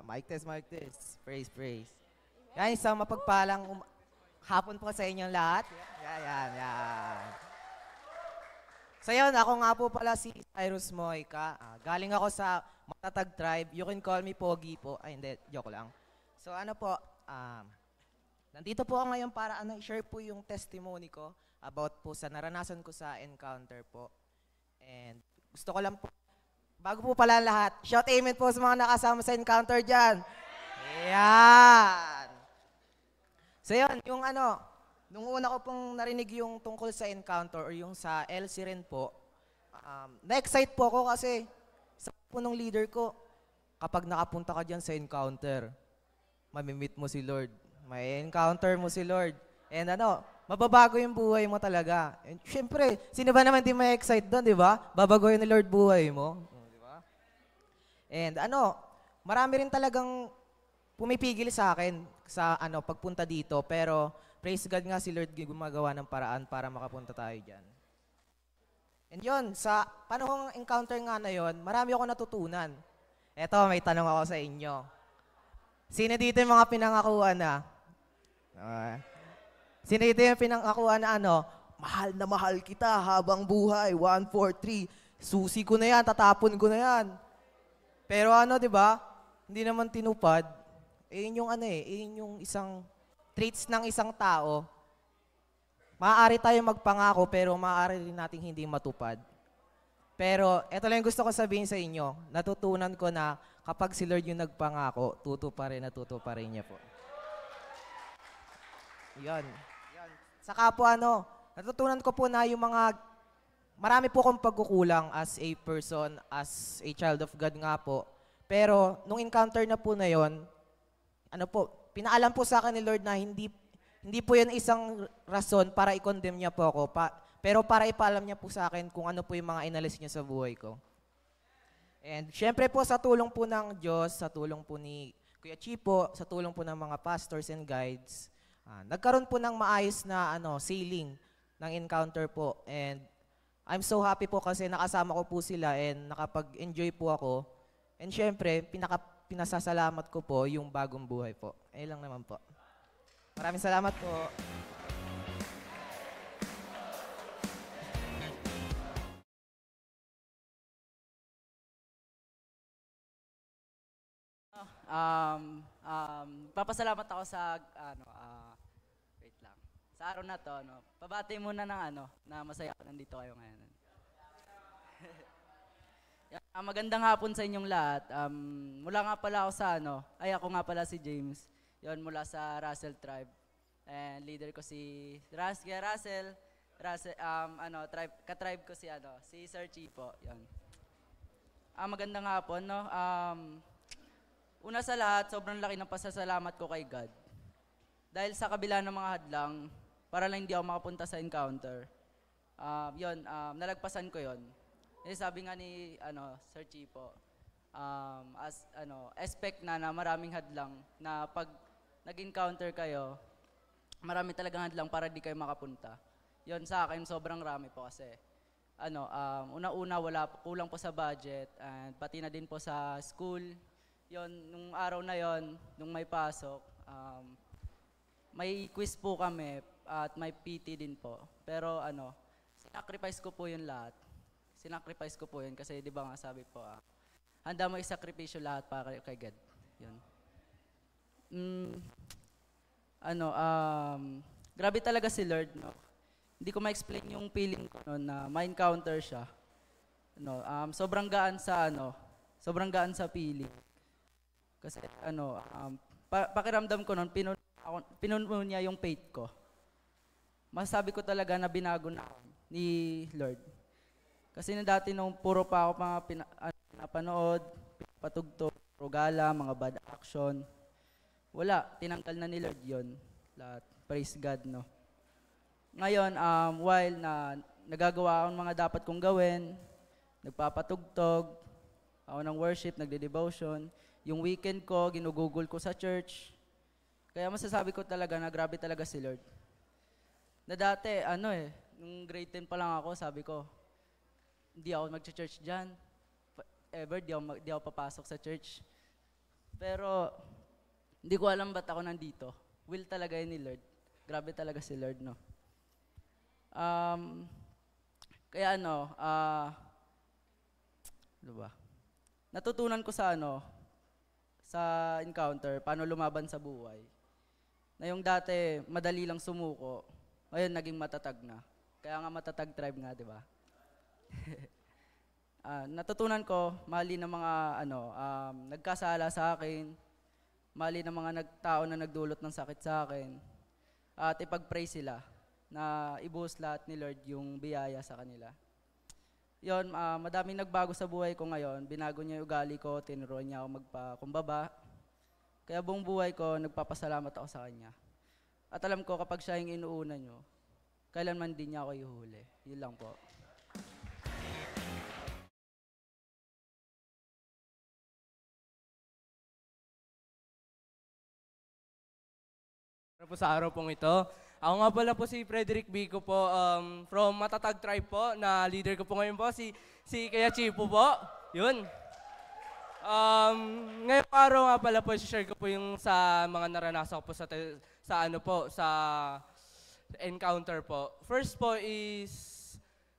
Mic test, mic test. Praise, praise. Yan, isang mapagpalang hapon po sa inyong lahat. Yan, yan, yan. So yun, ako nga po pala si Cyrus Moica. Galing ako sa Matatag Tribe. You can call me Pogi po. Ay, hindi, joke lang. So ano po, nandito po ako ngayon para i-share po yung testimony ko about po sa naranasan ko sa encounter po. And gusto ko lang po, bago po pala lahat, shout amen po sa mga nakasama sa encounter dyan. Ayan. So yun, yung nung una ko pong narinig yung tungkol sa encounter or yung sa LC rin po, na-excite po ako kasi sa po nung leader ko, kapag nakapunta ka dyan sa encounter, mamimit mo si Lord. May encounter mo si Lord. And mababago yung buhay mo talaga. And syempre, sino ba naman di may excite doon, di ba? Babagoyin ni Lord buhay mo. Di ba? And marami rin talagang pumipigil sa akin sa pagpunta dito. Pero praise God nga si Lord gumagawa ng paraan para makapunta tayo dyan. And yun, sa panahong encounter nga na yun, marami ako natutunan. Eto, may tanong ako sa inyo. Sino dito yung mga pinangakuan na? Sino dito yung pinangakuan na mahal na mahal kita habang buhay, 1, 4, 3, susi ko na yan, tatapon ko na yan. Pero di ba, hindi naman tinupad. Yun yung isang traits ng isang tao. Maaari tayo magpangako pero maaari rin nating hindi matupad. Pero ito lang yung gusto ko sabihin sa inyo. Natutunan ko na kapag si Lord yung nagpangako, tutuparin niya po. Yan. Saka po natutunan ko po na yung marami po akong pagkukulang as a person, as a child of God nga po. Pero nung encounter na po na yon, pinaalam po sa akin ni Lord na hindi po yan isang rason para i-condemn niya po ako, pero para ipaalam niya po sa akin kung ano po yung mga inalis niya sa buhay ko. And syempre po sa tulong po ng Diyos, sa tulong po ni Kuya Chipo, sa tulong po ng mga pastors and guides, nagkaroon po ng maayos na sailing ng encounter po. And I'm so happy po kasi nakasama ko po sila and nakapag-enjoy po ako. And syempre, pinasasalamat ko po yung bagong buhay po. Ayun lang naman po. Maraming salamat po. Papasalamat ako sa wait lang. Sa araw na 'to, pabati muna ng na masaya ako nandito kayo ngayon. Magandang hapon sa inyong lahat. Mula nga pala ako sa ako nga pala si James. Yon, mula sa Russell Tribe. And leader ko si Russell, ka-tribe ko si Sir Chipo. Yon. Magandang hapon, una sa lahat, sobrang laki ng pasasalamat ko kay God. Dahil sa kabila ng mga hadlang, para lang hindi ako makapunta sa encounter. Nalagpasan ko yon. Sabi nga ni Sir Chipo, expect na maraming hadlang na pag nag-encounter kayo, marami talagang hadlang para di kayo makapunta. Yon, sa akin, sobrang rami po kasi. Una-una, kulang po sa budget, and pati na din po sa school. Yon, nung araw na yon, nung may pasok, may quiz po kami at may PT din po. Pero sinacrifice ko po yun lahat. Sinacrifice ko po yun kasi di ba nga sabi po, handa mo isakripisyo lahat para kay God. Yun. Grabe talaga si Lord, Hindi ko ma-explain yung feeling ko na ma-encounter siya. Sobrang gaan sa feeling. Kasi pakiramdam ko noon, pinuno niya yung faith ko. Masasabi ko talaga na binago na ni Lord. Kasi dati nung puro pa ako pinapanood, patugtog, rogala, mga bad action, wala, tinanggal na ni Lord yun. Lahat. Praise God, Ngayon, while nagagawa ako ng mga dapat kong gawin, nagpapatugtog, ako ng worship, nagde-devotion, yung weekend ko, ginugugol ko sa church. Kaya masasabi ko talaga na grabe talaga si Lord. Na dati, nung grade 10 pa lang ako, sabi ko, hindi ako mag-church dyan. Ever, di ako papasok sa church. Pero, hindi ko alam ba't ako nandito. Will talaga yun ni Lord. Grabe talaga si Lord, no? Um, Kaya ano ba? Natutunan ko sa encounter, paano lumaban sa buhay. Na yung dati, madali lang sumuko, ngayon naging matatag na. Kaya nga matatag tribe nga, di ba? Natutunan ko, mali ng mga nagkasala sa akin, mali ng mga tao na nagdulot ng sakit sa akin, at ipag-pray sila na ibuhos lahat ni Lord yung biyaya sa kanila. Yon, madaming nagbago sa buhay ko ngayon. Binago niya yung ugali ko, tinuruan niya ako magpakumbaba. Kaya buong buhay ko, nagpapasalamat ako sa Kanya. At alam ko, kapag siya yung inuuna niyo, kailanman din niya ako ihuli. Yun lang po. Para po sa araw pong ito. Ako nga pala po si Frederick Bico po, from Matatag Tribe po, na leader ko po ngayon po, si Kaya Chipo po. Yun. Ngayong araw nga pala po, share ko po yung sa mga naranasan ko po sa encounter po. First po is,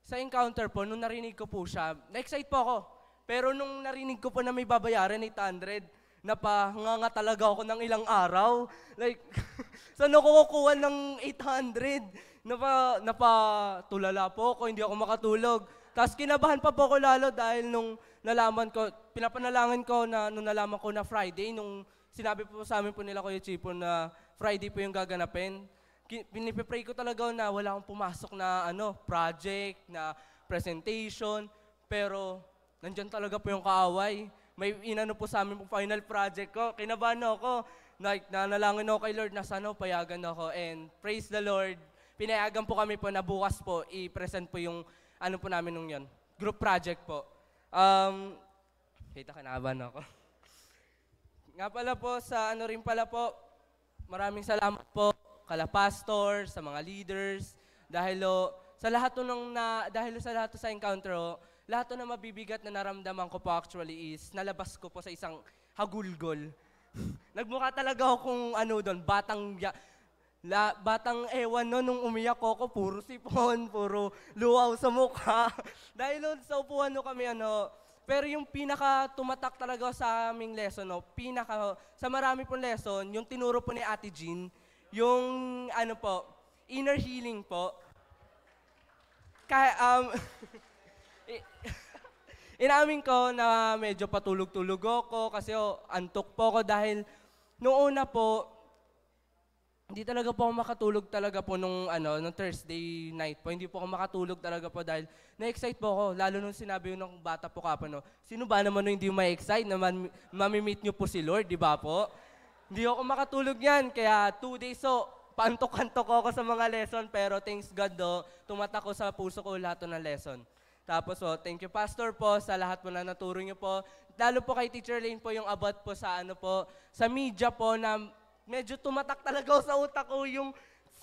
sa encounter po, nung narinig ko po siya, na-excite po ako. Pero nung narinig ko po na may babayaran 800, napahanga talaga ako ng ilang araw. Like, saan ako kukuha ng 800? Napatulala po ako, hindi ako makatulog. Tapos kinabahan pa po ako lalo dahil nung nalaman ko, pinapanalangin ko na nung nalaman ko na Friday, nung sinabi po sa amin po nila Kuya Chipo na Friday po yung gaganapin, pinipray ko talaga na wala akong pumasok na project, na presentation, pero nandyan talaga po yung kaaway. May inano po sa amin po final project ko. Kinabahan ako. Nanalangin ako kay Lord na sana payagan ako. And praise the Lord. Pinayagan po kami po na bukas po i-present po yung po namin nung yun. Group project po. Kita kinabahan ako. Nga pala po sa rin pala po, maraming salamat po kala pastor, sa mga leaders, dahil sa lahat sa encounter lahat na mabibigat na naramdaman ko po actually is nalabas ko po sa isang hagulgol. Nagmukha talaga ako kung doon, batang ewan nung umiyak ko, puro sipon, puro luwaw sa mukha. Dahil sa upuan kami pero yung pinaka tumatak talaga sa aming lesson, sa marami pong lesson, yung tinuro po ni Ate Jean, yung inner healing po. Inamin ko na medyo patulog-tulog ako kasi antok po ako dahil nung una po, hindi talaga po ako makatulog talaga po nung Thursday night po. Hindi po ako makatulog talaga po dahil na-excite po ako. Lalo nung sinabi yun ng bata po kapano, sino ba naman nung hindi ma-excite na mamimit nyo po si Lord, di ba po? Hindi ako makatulog yan, kaya 2 days paantok-antok ako sa mga lesson, pero thanks God tumatak ko sa puso ko lahat ng lesson. Tapos thank you Pastor po sa lahat po na naturo niyo po. Lalo po kay Teacher Lane po yung about po sa sa media po na medyo tumatak talaga sa utak ko yung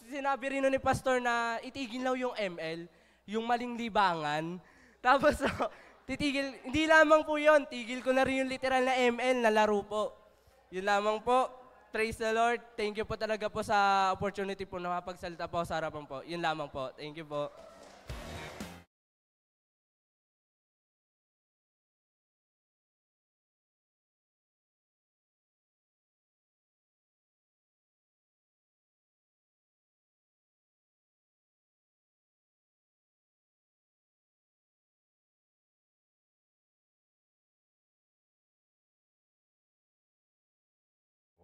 sinabi rin ni Pastor na itigil lang yung ML, yung maling libangan. Tapos titigil, hindi lamang po yun, tigil ko na rin yung literal na ML na laro po. Yun lamang po. Praise the Lord. Thank you po talaga po sa opportunity po na mapagsalita po sa harapan po. Yun lamang po. Thank you po.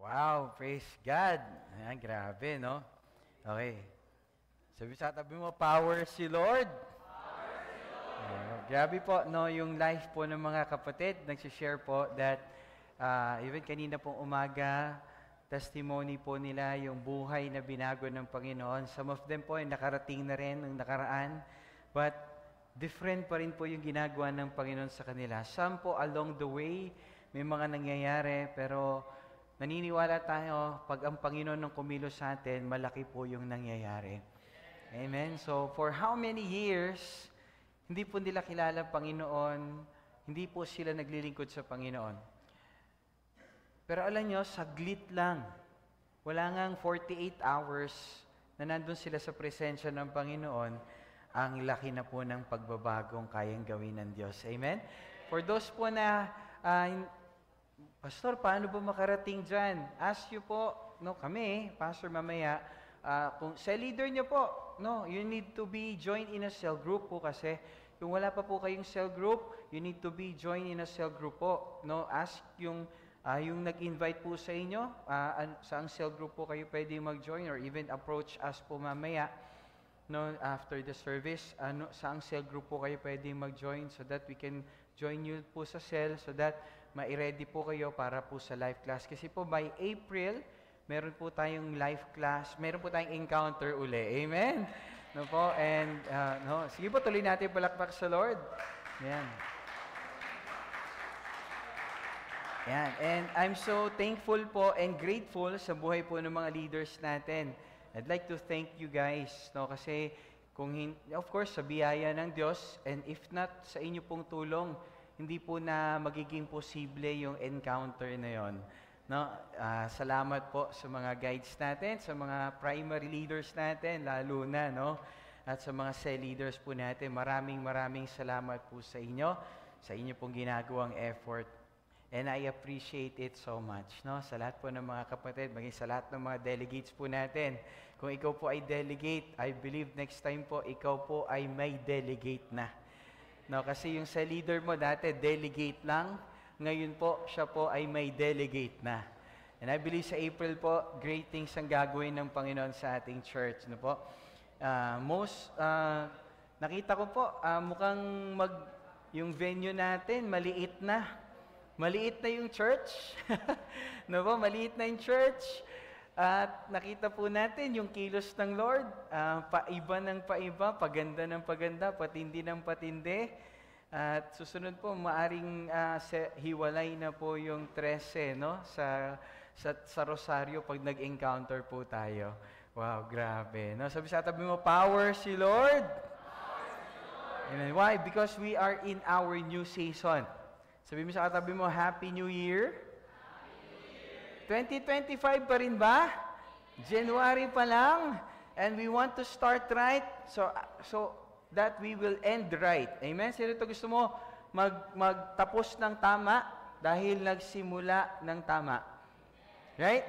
Wow, praise God. Ayan, grabe, no? Okay. Sabi sa tabi mo, power si Lord. Power si Lord. Grabe po, no? Yung life po ng mga kapatid, nagsishare po that even kanina pong umaga, testimony po nila yung buhay na binago ng Panginoon. Some of them po ay nakarating na rin ng nakaraan, but different pa rin po yung ginagawa ng Panginoon sa kanila. Some po along the way, may mga nangyayari, pero naniniwala tayo, pag ang Panginoon ng kumilos sa atin, malaki po yung nangyayari. Amen? So, for how many years, hindi po nila kilala ang Panginoon, hindi po sila naglilingkod sa Panginoon. Pero alam nyo, saglit lang. Wala ngang 48 hours na nandun sila sa presensya ng Panginoon, ang laki na po ng pagbabagong kayang gawin ng Diyos. Amen? For those po na, Pastor, paano ba makarating dyan? Ask you po, no, kami, Pastor mamaya, kung sa leader niyo po, no, you need to be joined in a cell group po kasi kung wala pa po kayong cell group, you need to be joined in a cell group po. No, ask yung nag-invite po sa inyo, saang cell group po kayo pwede mag-join or even approach us po mamaya, no, after the service, saang cell group po kayo pwede mag-join so that we can join you po sa cell so that ma-ready po kayo para po sa live class. Kasi po by April, meron po tayong live class, meron po tayong encounter uli. Amen? No po, and no, sige po, tuloy natin palakpak sa Lord. Yan. Yan. And I'm so thankful po and grateful sa buhay po ng mga leaders natin. I'd like to thank you guys, no, kasi of course, sa biyaya ng Diyos, and if not sa inyo pong tulong, hindi po na magiging posible yung encounter na yon. No, salamat po sa mga guides natin, sa mga primary leaders natin, lalo na, no, at sa mga cell leaders po natin. Maraming salamat po sa inyo pong ginagawang effort. And I appreciate it so much, no? Sa lahat po ng mga kapatid, maging sa lahat ng mga delegates po natin. Kung ikaw po ay delegate, I believe next time po, ikaw po ay may delegate na. No, kasi yung sa leader mo dati, delegate lang. Ngayon po, siya po ay may delegate na. And I believe sa April po, great things ang gagawin ng Panginoon sa ating church. No po? Nakita ko po, mukhang yung venue natin, maliit na. Maliit na yung church. No po? Maliit na yung church. At nakita po natin yung kilos ng Lord. Paiba ng paiba, paganda ng paganda, patindi ng patindi. At susunod po, maaring hiwalay na po yung 13, no? Sa Rosario pag nag-encounter po tayo. Wow, grabe. No? Sabi sa tabi mo, power si Lord. Amen. Why? Because we are in our new season. Sabi mo sa katabi mo, Happy New Year. Happy New Year. 2025 pa rin ba? January pa lang. And we want to start right so that we will end right. Amen? Sino ito gusto mo magtapos ng tama dahil nagsimula ng tama? Right?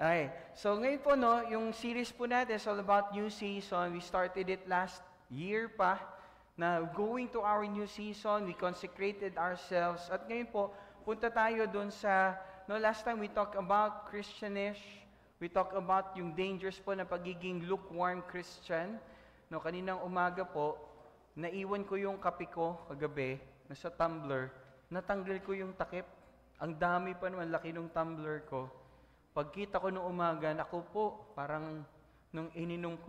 Okay. So ngayon po, no, yung series po natin is all about new season. We started it last year pa. Na going to our new season, we consecrated ourselves. At ngayon po, punta tayo doon sa, no, last time we talked about Christianish. We talked about yung dangers po na pagiging lukewarm Christian. No, kaninang umaga po, naiwan ko yung kape ko kagabi, nasa tumbler, natanggal ko yung takip. Ang dami pa naman, laki ng tumbler ko. Pagkita ko nung umaga, ako po, parang nung ininom ko,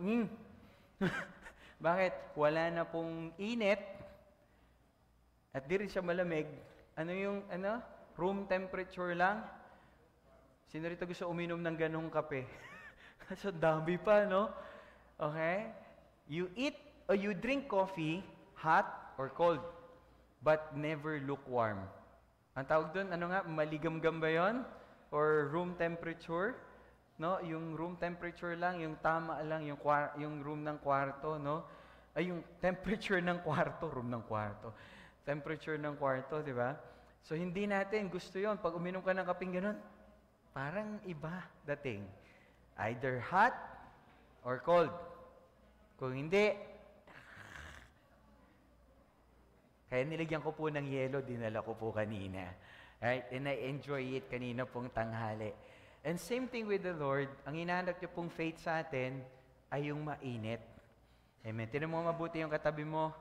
Bakit? Wala na pong init at di rin siya malamig. Room temperature lang. Sino rito gusto uminom ng ganong kape? So, dami pa, no? Okay? You eat or you drink coffee, hot or cold, but never lukewarm. Ang tawag doon, maligamgam ba yun? Or room temperature? No, yung room temperature lang, yung tama lang, yung room ng kwarto, no? Ay, yung temperature ng kwarto, room ng kwarto. Temperature ng kwarto, di ba? So, hindi natin gusto yon. Pag uminom ka ng kapeng ganun, parang iba dating. Either hot or cold. Kung hindi, kaya nilagyan ko po ng yelo, dinala ko po kanina. Right? And I enjoy it kanina pong tanghali. And same thing with the Lord, ang hinahanap niyo pong faith sa atin ay yung mainit. Amen. Tinan mo mabuti yung katabi mo,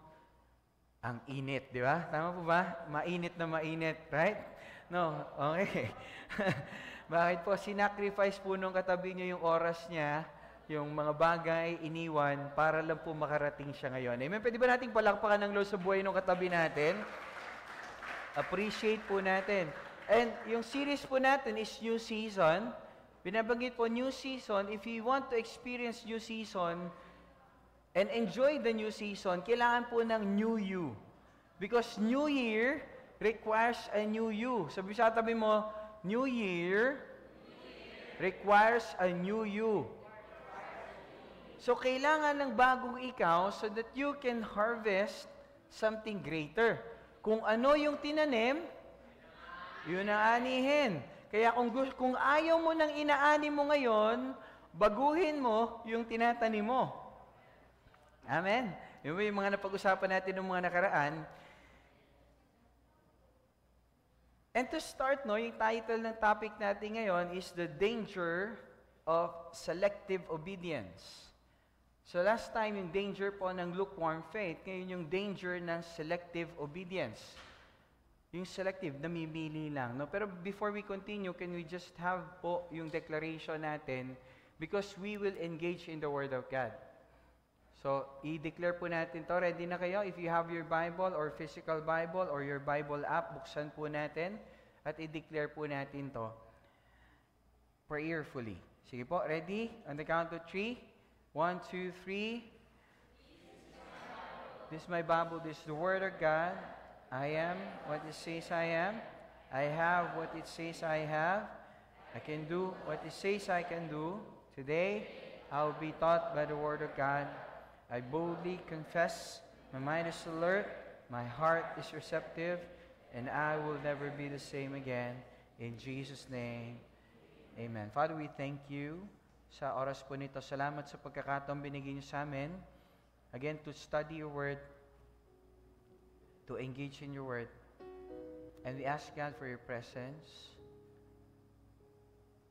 ang init, di ba? Tama po ba? Mainit na mainit, right? No? Okay. Bakit po? Sinacrifice po nung katabi niyo yung oras niya, yung mga bagay, iniwan, para lang po makarating siya ngayon. Amen. Pwede ba nating palakpakan ng Lord sa buhay ng katabi natin? Appreciate po natin. And yung series po natin is New Season. Binabanggit po, New Season. If you want to experience New Season and enjoy the New Season, kailangan po ng New You. Because New Year requires a New You. Sabi sa tabi mo, New year requires a new you. So, kailangan ng bagong ikaw so that you can harvest something greater. Kung ano yung tinanim, yun ang anihin. Kaya kung ayaw mo ng inaani mo ngayon, baguhin mo yung tinatanim mo. Amen? Yung mga napag-usapan natin ng mga nakaraan. And to start, yung title ng topic natin ngayon is The Danger of Selective Obedience. So last time, yung danger po ng lukewarm faith, ngayon yung danger ng selective obedience. Yung selective, namimili lang. No? Pero before we continue, can we just have po yung declaration natin because we will engage in the Word of God. So, i-declare po natin to. Ready na kayo? If you have your Bible or physical Bible or your Bible app, buksan po natin at i-declare po natin to prayerfully. Sige po, ready? On the count of 3. 1, 2, 3. This is my Bible. This is the Word of God. I am what it says I am. I have what it says I have. I can do what it says I can do. Today, I will be taught by the Word of God. I boldly confess, my mind is alert, my heart is receptive, and I will never be the same again. In Jesus' name, amen. Father, we thank you sa oras po nito. Salamat sa pagkakataong binigay niyo sa amin. Again, to study your word, to engage in your word. And we ask God for your presence.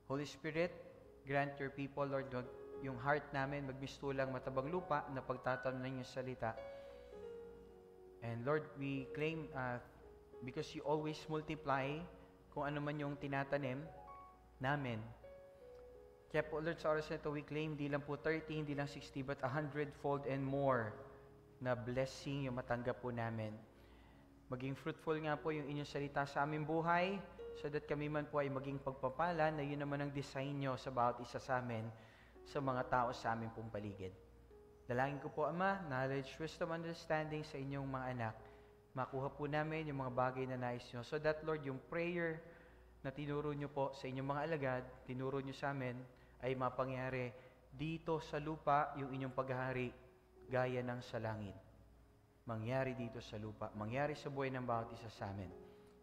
Holy Spirit, grant your people, Lord, yung heart namin magmistulang matabang lupa na pagtatanong ng iyong salita. And Lord, we claim, because you always multiply kung ano man yung tinatanim namin. Kaya po, Lord, sa oras na ito, we claim, di lang po 30, hindi lang 60, but 100-fold and more na blessing yung matanggap po namin. Maging fruitful nga po yung inyong salita sa aming buhay, so that kami man po ay maging pagpapala na yun naman ang design nyo sa bawat isa sa amin, sa mga tao sa aming pong paligid. Dalangin ko po, Ama, knowledge, wisdom, understanding sa inyong mga anak. Makuha po namin yung mga bagay na nais nyo. So that, Lord, yung prayer na tinuro nyo po sa inyong mga alagad, tinuro nyo sa amin, ay mapangyari dito sa lupa yung inyong paghahari gaya ng sa langit. Mangyari dito sa lupa. Mangyari sa buhay ng bawat isa sa amin.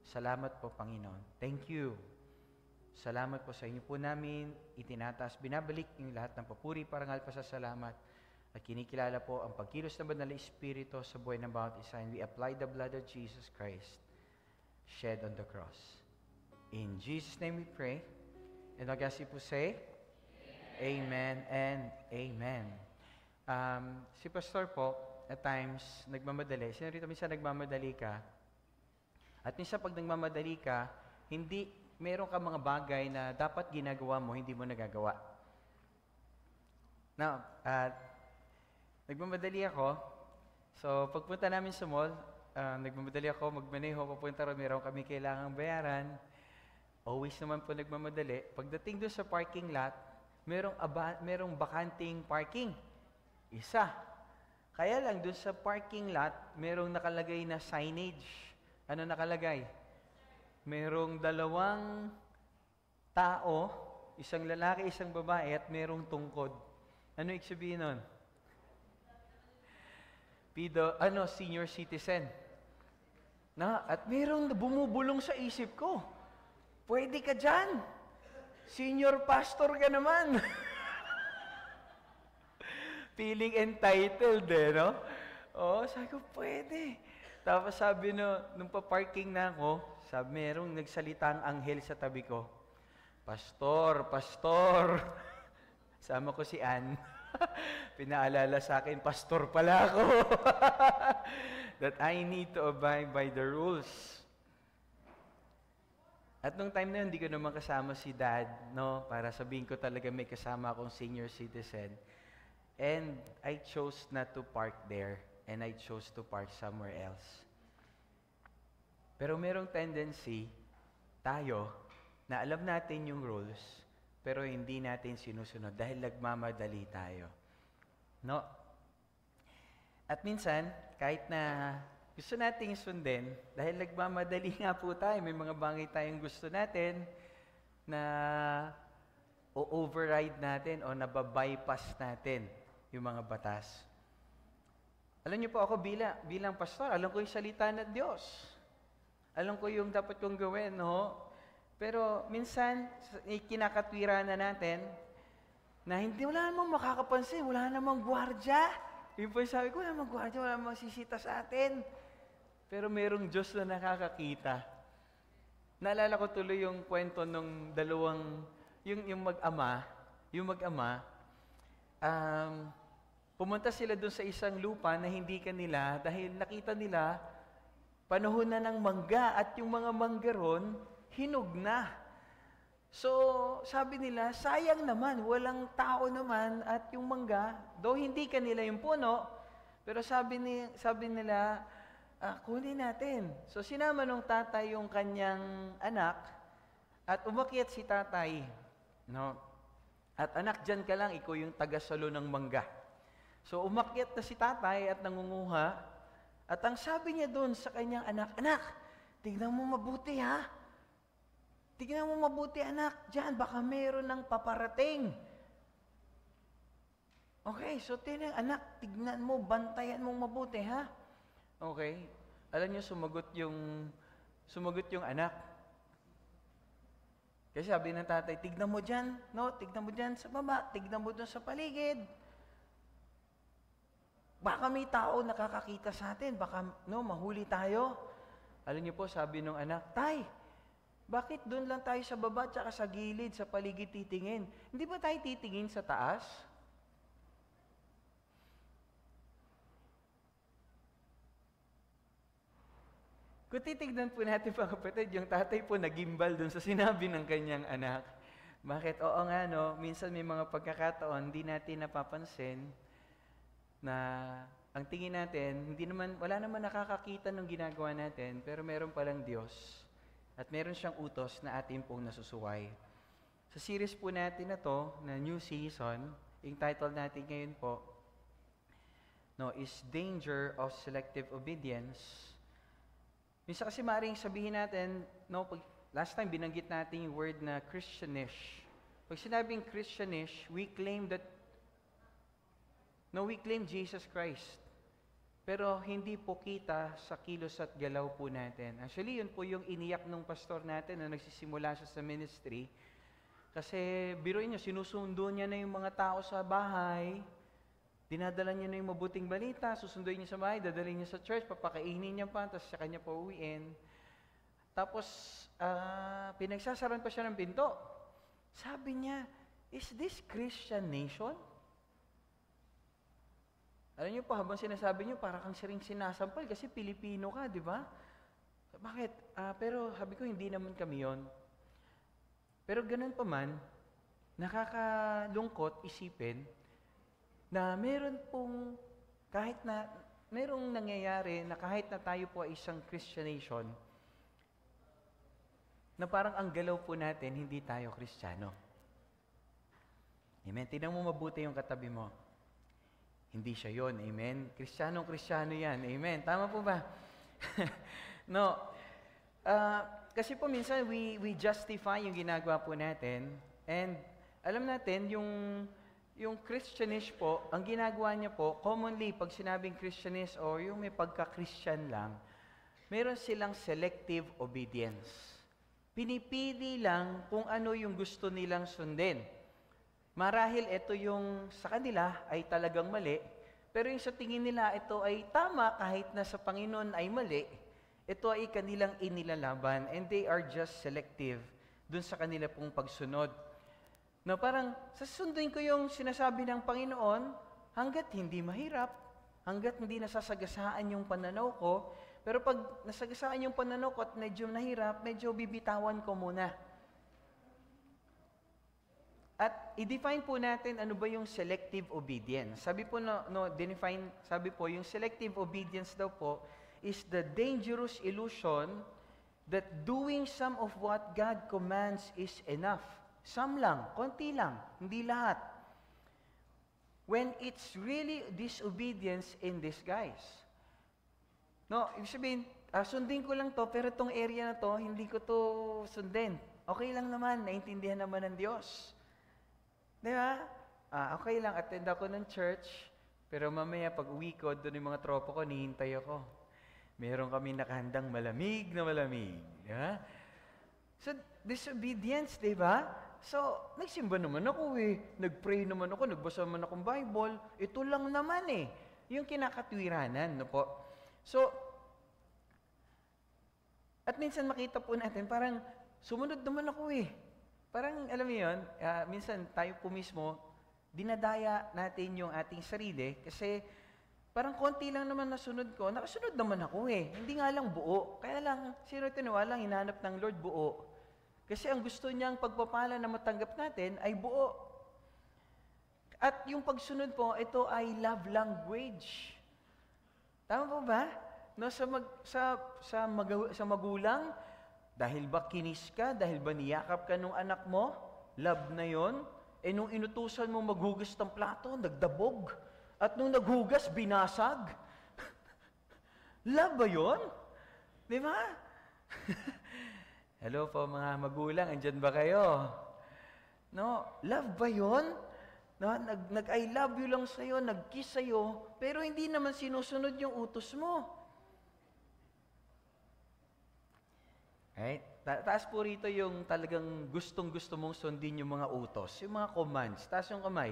Salamat po, Panginoon. Thank you. Salamat po sa inyo po namin, itinataas, binabalik yung lahat ng papuri, parangal, pasasalamat, at kinikilala po ang pagkilos ng Banal na Espiritu sa buhay ng bawat isa, and we apply the blood of Jesus Christ shed on the cross. In Jesus' name we pray, and I guess you po say, Amen and Amen. Si Pastor po, at times, nagmamadali. Sino rito minsan nagmamadali ka? At minsan pag nagmamadali ka, meron ka mga bagay na dapat ginagawa mo, hindi mo nagagawa. Now, nagmamadali ako. So, pagpunta namin sa mall, nagmamadali ako, magmaneho, papunta ron, meron kami kailangang bayaran. Always naman po nagmamadali. Pagdating doon sa parking lot, merong bakanting parking. Isa. Kaya lang, doon sa parking lot, merong nakalagay na signage. Ano nakalagay? Merong 2 tao, isang lalaki, isang babae, at merong tungkod. Ano ibig sabihin nun? Senior citizen. At merong bumubulong sa isip ko. Pwede ka dyan. Senior pastor ka naman. Feeling entitled, no? Sabi ko, pwede. Tapos sabi nung pa-parking na ako, merong nagsalitang anghel sa tabi ko. Pastor. Sama ko si Ann. Pinaalala sa akin, pastor pala ako. That I need to abide by the rules. At nung time na yun, hindi ko naman kasama si Dad, no? Para sabihin ko talaga may kasama akong senior citizen. And I chose not to park there. And I chose to park somewhere else. Pero merong tendency, tayo, na alam natin yung rules, pero hindi natin sinusunod dahil nagmamadali tayo. No? At minsan, kahit na gusto nating sundin, dahil nagmamadali nga po tayo, may mga bagay tayong gusto natin, na o-override natin o nababypass natin yung mga batas. Alam niyo po ako bilang pastor, alam ko yung salita ng Diyos. Alam ko yung dapat kong gawin, no? Pero minsan, kinakatwira na natin na wala namang makakapansin, wala namang gwardya. Yung po sabi ko, wala namang gwardya, wala namang sisita sa atin. Pero merong Diyos na nakakakita. Naalala ko tuloy yung kwento nung yung mag-ama, pumunta sila doon sa isang lupa na hindi kanila dahil nakita nila panahon na ng mangga at yung mga mangga ron, hinog na. So, sabi nila, sayang naman, walang tao naman at yung mangga, though hindi kanila yung puno, pero sabi nila, kunin natin. So, sinama nung tatay yung kanyang anak at umakyat si tatay. No? At anak, dyan ka lang, ikaw yung taga-salo ng mangga. So, umakyat na si tatay at nangunguha. At ang sabi niya doon sa kanyang anak, anak, tignan mo mabuti ha. Tignan mo mabuti anak, dyan baka meron ng paparating. Okay, so anak, tignan mo, bantayan mo mabuti ha. Okay, alam niyo sumagot yung anak. Kasi sabi ng tatay, tignan mo dyan, no? Tignan mo dyan sa baba, tignan mo doon sa paligid. Baka may tao nakakakita sa atin, baka mahuli tayo. Alam niyo po, sabi ng anak, tay, bakit doon lang tayo sa baba tsaka sa gilid, sa paligid titingin? Hindi ba tayo titingin sa taas? Kung titignan po natin mga kapatid, yung tatay po nagimbal dun sa sinabi ng kanyang anak. Bakit? Oo nga, no? Minsan may mga pagkakataon, hindi natin napapansin na ang tingin natin, wala naman nakakakita ng ginagawa natin, pero meron palang Diyos at meron siyang utos na atin pong nasusuway. Sa series po natin na to, na New Season, yung title natin ngayon po, is Danger of Selective Obedience. Minsan kasi maaaring sabihin natin, last time binanggit natin yung word na Christianish. Pag sinabing Christianish, we claim Jesus Christ. Pero hindi po kita sa kilos at galaw po natin. Actually, yun po yung iniyak ng pastor natin na nagsisimula siya sa ministry. Kasi biruin niyo, sinusundo niya na yung mga tao sa bahay, dinadala niya na yung mabuting balita, susunduin niya sa bahay, dadalhin niya sa church, papakainin niya pa, tapos sa kanya pa uwiin. Tapos, pinagsasaran pa siya ng pinto. Sabi niya, is this Christian nation? Alam niyo po, habang sinasabi niyo, para kang siring sinasampal kasi Pilipino ka, di ba? Bakit? Pero sabi ko, hindi naman kami yon. Pero ganun pa man, nakakalungkot isipin na meron pong, kahit na, merong nangyayari na kahit na tayo po ay isang Christian nation, na parang ang galaw po natin, hindi tayo Kristiyano. Amen? Tingnan mo mabuti yung katabi mo. Hindi siya yon, amen? Kristiyano yan, amen? Tama po ba? No. Kasi po minsan, we justify yung ginagawa po natin, and alam natin, yung Christianish po, ang ginagawa niya po, commonly, pag sinabing Christianish o yung may pagka-Christian lang, meron silang selective obedience. Pinipili lang kung ano yung gusto nilang sundin. Marahil ito yung sa kanila ay talagang mali, pero yung sa tingin nila ito ay tama kahit na sa Panginoon ay mali, ito ay kanilang inilalaban and they are just selective dun sa kanila pong pagsunod. No, parang sasunduin ko yung sinasabi ng Panginoon hanggat hindi mahirap, hanggat hindi nasasagasaan yung pananaw ko, pero pag nasagasaan yung pananaw ko at medyo nahirap, medyo bibitawan ko muna. At i-define po natin ano ba yung selective obedience. Sabi po sabi po yung selective obedience daw po is the dangerous illusion that doing some of what God commands is enough. Some lang, konti lang, hindi lahat. When it's really disobedience in disguise. No, ibig sabihin, sundin ko lang to, pero itong area na to, hindi ko to sundin. Okay lang naman, naintindihan naman ng Diyos. Di ba? Okay lang, attend ako ng church, pero mamaya pag uwi ko, doon yung mga tropa ko, nihintay ako. Meron kami nakahandang malamig na malamig. Di ba? So, disobedience, di ba? So, nagsimba naman ako nag-pray naman ako, nagbasa naman akong Bible. Ito lang naman yung kinakatwiranan, no po? So, at minsan makita po natin, parang sumunod naman ako Parang, alam mo yun, minsan tayo po mismo, dinadaya natin yung ating sarili kasi parang konti lang naman nasunod ko, nakasunod naman ako Hindi nga lang buo. Kaya lang, sino tiniwalang hinahanap ng Lord buo? Kasi ang gusto niyang pagpapala na matanggap natin ay buo. At yung pagsunod po, ito ay love language. Tama po ba? No, sa magulang, dahil ba kinis ka, dahil ba niyakap ka nung anak mo, love na yon. Nung inutusan mo maghugas ng plato, nagdabog. At nung naghugas, binasag. Love ba yon? Di ba? Hello po mga magulang, andyan ba kayo? No, love ba yon? No, nag-I love you lang sa'yo, nag-kiss sa'yo, pero hindi naman sinusunod yung utos mo. Right? Taas po rito yung talagang gustong-gusto mong sundin yung mga utos, yung mga commands. Taas yung kamay.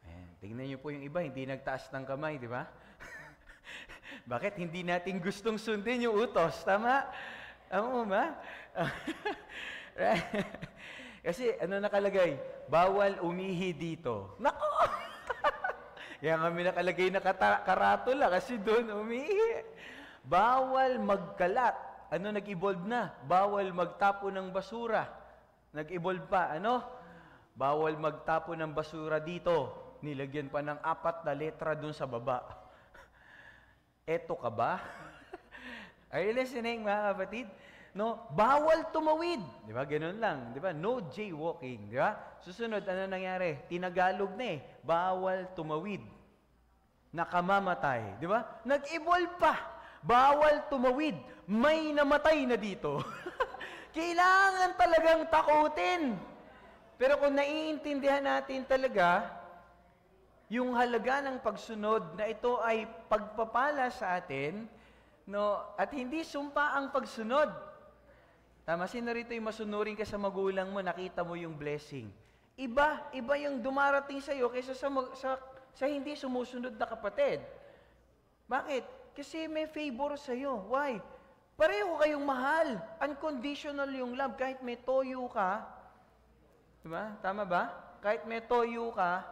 Ayan, tingnan niyo po yung iba, hindi nagtaas ng kamay, di ba? Bakit hindi natin gustong sundin yung utos? Tama? Tama ba? Kasi ano nakalagay? Bawal umihi dito. Nako! Kaya kami nakalagay na karatula kasi doon umihi. Bawal magkalat. Ano nag-evolve na? Bawal magtapo ng basura. Nag-evolve pa. Ano? Bawal magtapo ng basura dito. Nilagyan pa ng 4 na letra doon sa baba. Eto ka ba? Are you listening, mga kapatid? No, bawal tumawid. Di ba? Ganun lang. Di ba? No jaywalking. Di ba? Susunod, ano nangyari? Tinagalog na Bawal tumawid. Nakamamatay. Di ba? Nag-evolve pa. Bawal tumawid. May namatay na dito. Kailangan talagang takutin. Pero kung naiintindihan natin talaga, yung halaga ng pagsunod na ito ay pagpapala sa atin, no, at hindi sumpa ang pagsunod. Tama, sino rito yung masunurin ka sa magulang mo, nakita mo yung blessing. Iba yung dumarating sa iyo kaysa sa hindi sumusunod na kapatid. Bakit? Kasi may favor sa iyo. Why? Pareho kayong mahal. Unconditional yung love. Kahit may toyo ka, diba? Tama ba? Kahit may toyo ka,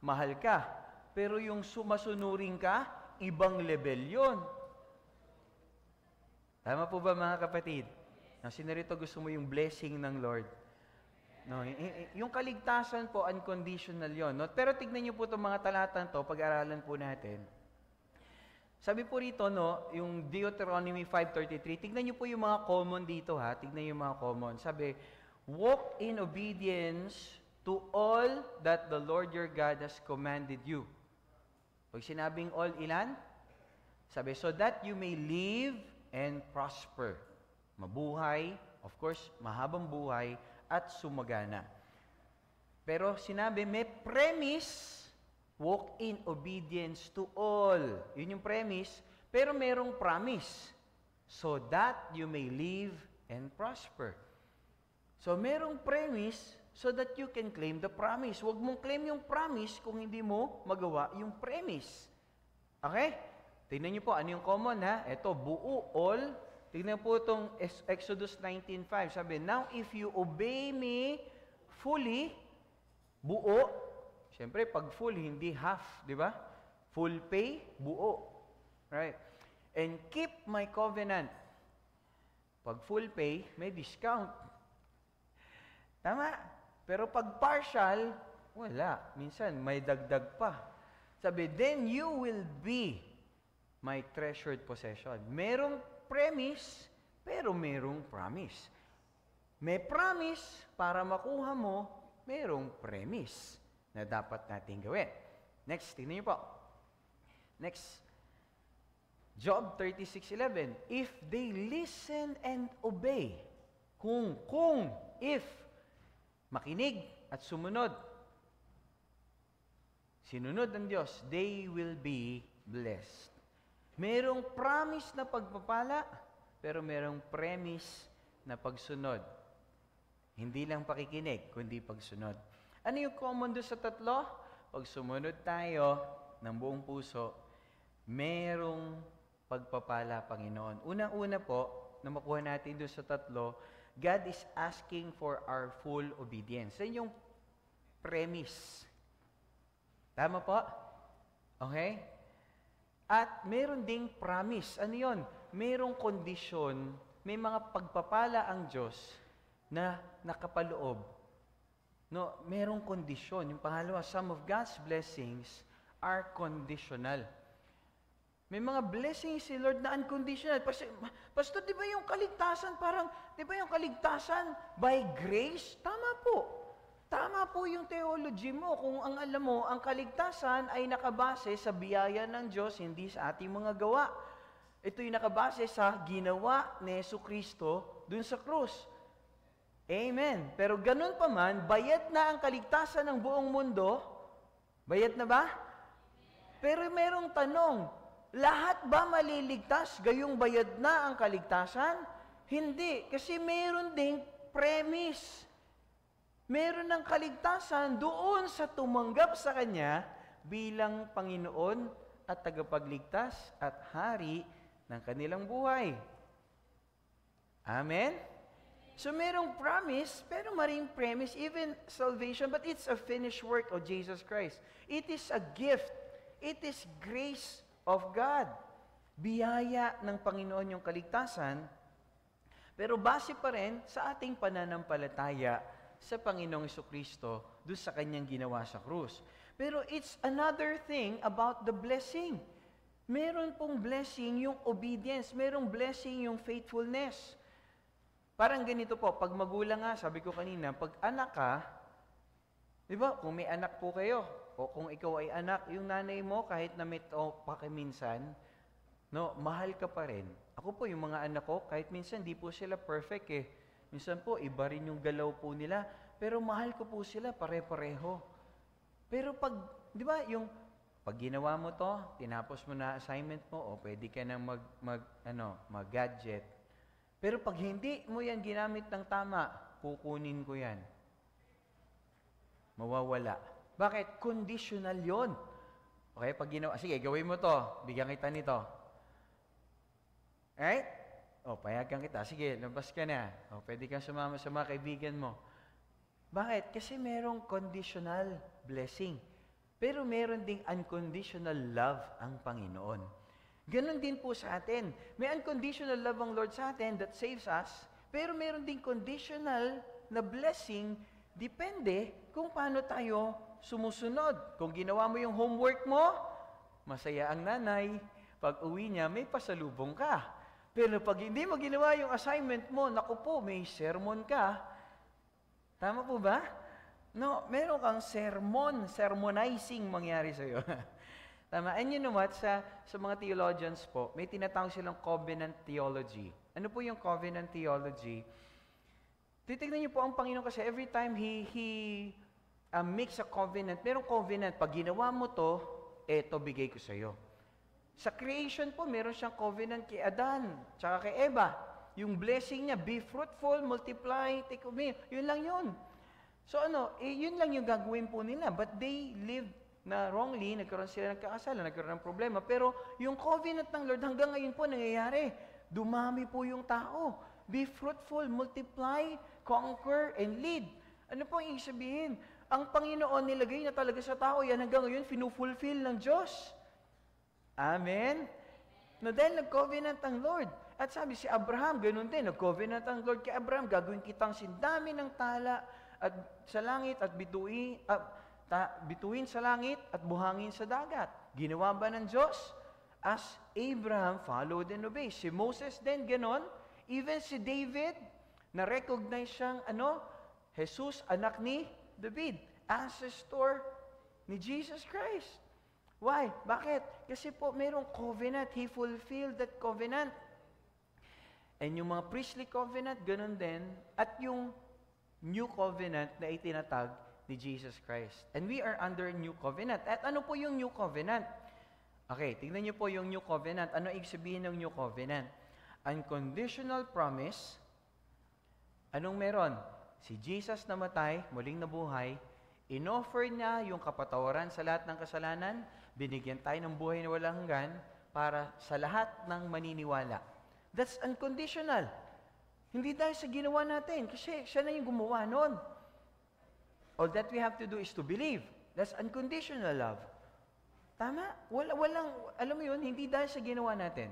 mahal ka. Pero yung sumasunurin ka, ibang level yun. Tama po ba mga kapatid? Sino rito gusto mo yung blessing ng Lord? No, yung kaligtasan po, unconditional yon. No? Pero tignan niyo po itong mga talatang to, pag-aralan po natin. Sabi po rito, no, yung Deuteronomy 5:33, tignan niyo po yung mga common dito, ha? Tignan niyo yung mga common. Sabi, walk in obedience to all that the Lord your God has commanded you. Pag sinabing all, ilan? Sabi, so that you may live and prosper. Mabuhay, of course, mahabang buhay, at sumagana. Pero sinabi, may premise, walk in obedience to all. Yun yung premise, pero merong promise. So that you may live and prosper. So merong premise, so that you can claim the promise. Huwag mong claim yung promise kung hindi mo magawa yung premise. Okay? Tingnan niyo po, ano yung common, ha? Ito, buo, all. Tingnan po itong Exodus 19:5. Sabi, now if you obey me fully, buo. Siyempre, pag full, hindi half, di ba? Full pay, buo. Right? And keep my covenant. Pag full pay, may discount. Tama? Pero pag partial, wala. Minsan, may dagdag pa. Sabi, then you will be my treasured possession. Merong premise, pero merong promise. May promise, para makuha mo, merong premise na dapat natin gawin. Next, tingnan niyo po. Next. Job 36:11, if they listen and obey, if, makinig at sumunod, sinunod ng Diyos, they will be blessed. Merong promise na pagpapala, pero merong premise na pagsunod. Hindi lang pakikinig, kundi pagsunod. Ano yung common doon sa tatlo? Pag sumunod tayo ng buong puso, merong pagpapala, Panginoon. Unang-una po, na makuha natin doon sa tatlo, God is asking for our full obedience. Yan yung premise. Tama po? Okay? At meron ding promise. Ano yun? Merong kondisyon, may mga pagpapala ang Diyos na nakapaloob. No, merong kondisyon. Yung pangalawa, some of God's blessings are conditional. May mga blessings si Lord na unconditional. Pastor, di ba yung kaligtasan parang, di ba yung kaligtasan by grace? Tama po. Tama po yung theology mo. Kung ang alam mo, ang kaligtasan ay nakabase sa biyaya ng Diyos, hindi sa ating mga gawa. Ito yung nakabase sa ginawa ni Jesucristo dun sa krus. Amen. Pero ganun pa man, bayad na ang kaligtasan ng buong mundo. Bayad na ba? Pero merong tanong, lahat ba maliligtas gayong bayad na ang kaligtasan? Hindi, kasi meron ding premise. Meron ng kaligtasan doon sa tumanggap sa Kanya bilang Panginoon at tagapagligtas at hari ng kanilang buhay. Amen? So merong promise, pero maring premise, even salvation, but it's a finished work of Jesus Christ. It is a gift. It is grace of God. Biyaya ng Panginoon yung kaligtasan, pero base pa rin sa ating pananampalataya sa Panginoong Jesucristo doon sa Kanyang ginawa sa krus. Pero it's another thing about the blessing. Meron pong blessing yung obedience, merong blessing yung faithfulness. Parang ganito po, pag magulang nga, sabi ko kanina, pag anak ka, di ba, kung may anak po kayo, o kung ikaw ay anak, yung nanay mo, kahit na may pakiminsan, no, mahal ka pa rin. Ako po, yung mga anak ko, kahit minsan, di po sila perfect eh. Minsan po, iba rin yung galaw po nila, pero mahal ko po sila, pare-pareho. Pero pag, di ba, yung, pag ginawa mo to, tinapos mo na assignment mo, o pwede ka nang mag-gadget. Pero pag hindi mo yan ginamit ng tama, kukunin ko yan. Mawawala. Bakit? Conditional yon. Okay, pag ginawa, sige, gawin mo to, bigyan kita nito. Right? O, payagan kita. Sige, labas ka na. O, pwede kang sumama sa mga kaibigan mo. Bakit? Kasi merong conditional blessing. Pero meron ding unconditional love ang Panginoon. Ganon din po sa atin. May unconditional love ang Lord sa atin that saves us, pero meron ding conditional na blessing, depende kung paano tayo sumusunod. Kung ginawa mo yung homework mo, masaya ang nanay. Pag uwi niya, may pasalubong ka. Pero pag hindi mo ginawa yung assignment mo, naku po, may sermon ka. Tama po ba? No, meron kang sermonizing mangyari sa'yo. Tama. And you know what? Sa mga theologians po, may tinatawag silang covenant theology. Ano po yung covenant theology? Titignan niyo po ang Panginoon kasi every time He makes a covenant, merong covenant. Pag ginawa mo to, eto bigay ko sa'yo. Sa creation po, meron siyang covenant kay Adan, tsaka kay Eva. Yung blessing niya, be fruitful, multiply, take of me. Yun lang yun. So yun lang yung gagawin po nila. But they lived na wrongly, nagkaroon sila ng kakasala, nagkaroon ng problema. Pero yung covenant ng Lord hanggang ngayon po nangyayari. Dumami po yung tao. Be fruitful, multiply, conquer, and lead. Ano po ang ibig sabihin? Ang Panginoon nilagay na talaga sa tao, yan hanggang ngayon, finufulfill ng Diyos. Amen? No, dahil nag-covenant ang Lord. At sabi si Abraham, ganun din, nag-covenant ang Lord kay Abraham, gagawin kitang sindami ng tala at sa langit at bituin sa langit at buhangin sa dagat. Ginawa ba ng Diyos? As Abraham followed and obeyed. Si Moses din, ganon. Even si David, na-recognize siyang, Jesus, anak ni David, ancestor ni Jesus Christ. Why? Bakit? Kasi po mayroong covenant. He fulfilled that covenant. And yung mga priestly covenant, ganun din. At yung new covenant na itinatag ni Jesus Christ. And we are under new covenant. At ano po yung new covenant? Okay, tingnan niyo po yung new covenant. Ano ibig sabihin ng new covenant? Unconditional promise. Anong meron? Si Jesus namatay, muling nabuhay, inoffer niya yung kapatawaran sa lahat ng kasalanan, binigyan tayo ng buhay na walang hanggan para sa lahat ng maniniwala. That's unconditional. Hindi dahil sa ginawa natin, kasi siya na yung gumawa nun. All that we have to do is to believe. That's unconditional love. Tama? Walang, alam mo yun, hindi dahil sa ginawa natin.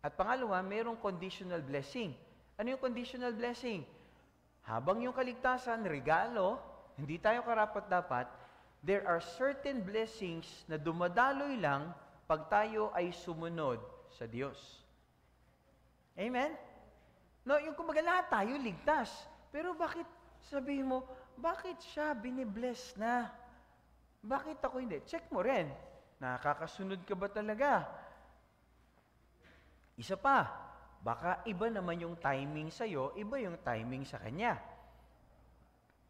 At pangalawa, mayroong conditional blessing. Ano yung conditional blessing? Habang yung kaligtasan, regalo, hindi tayo karapat-dapat, there are certain blessings na dumadaloy lang pag tayo ay sumunod sa Diyos. Amen? No, yung kumbaga lahat tayo ligtas. Pero bakit, sabihin mo, bakit siya binibless na? Bakit ako hindi? Check mo rin. Nakakasunod ka ba talaga? Isa pa, baka iba naman yung timing sa'yo, iba yung timing sa kanya.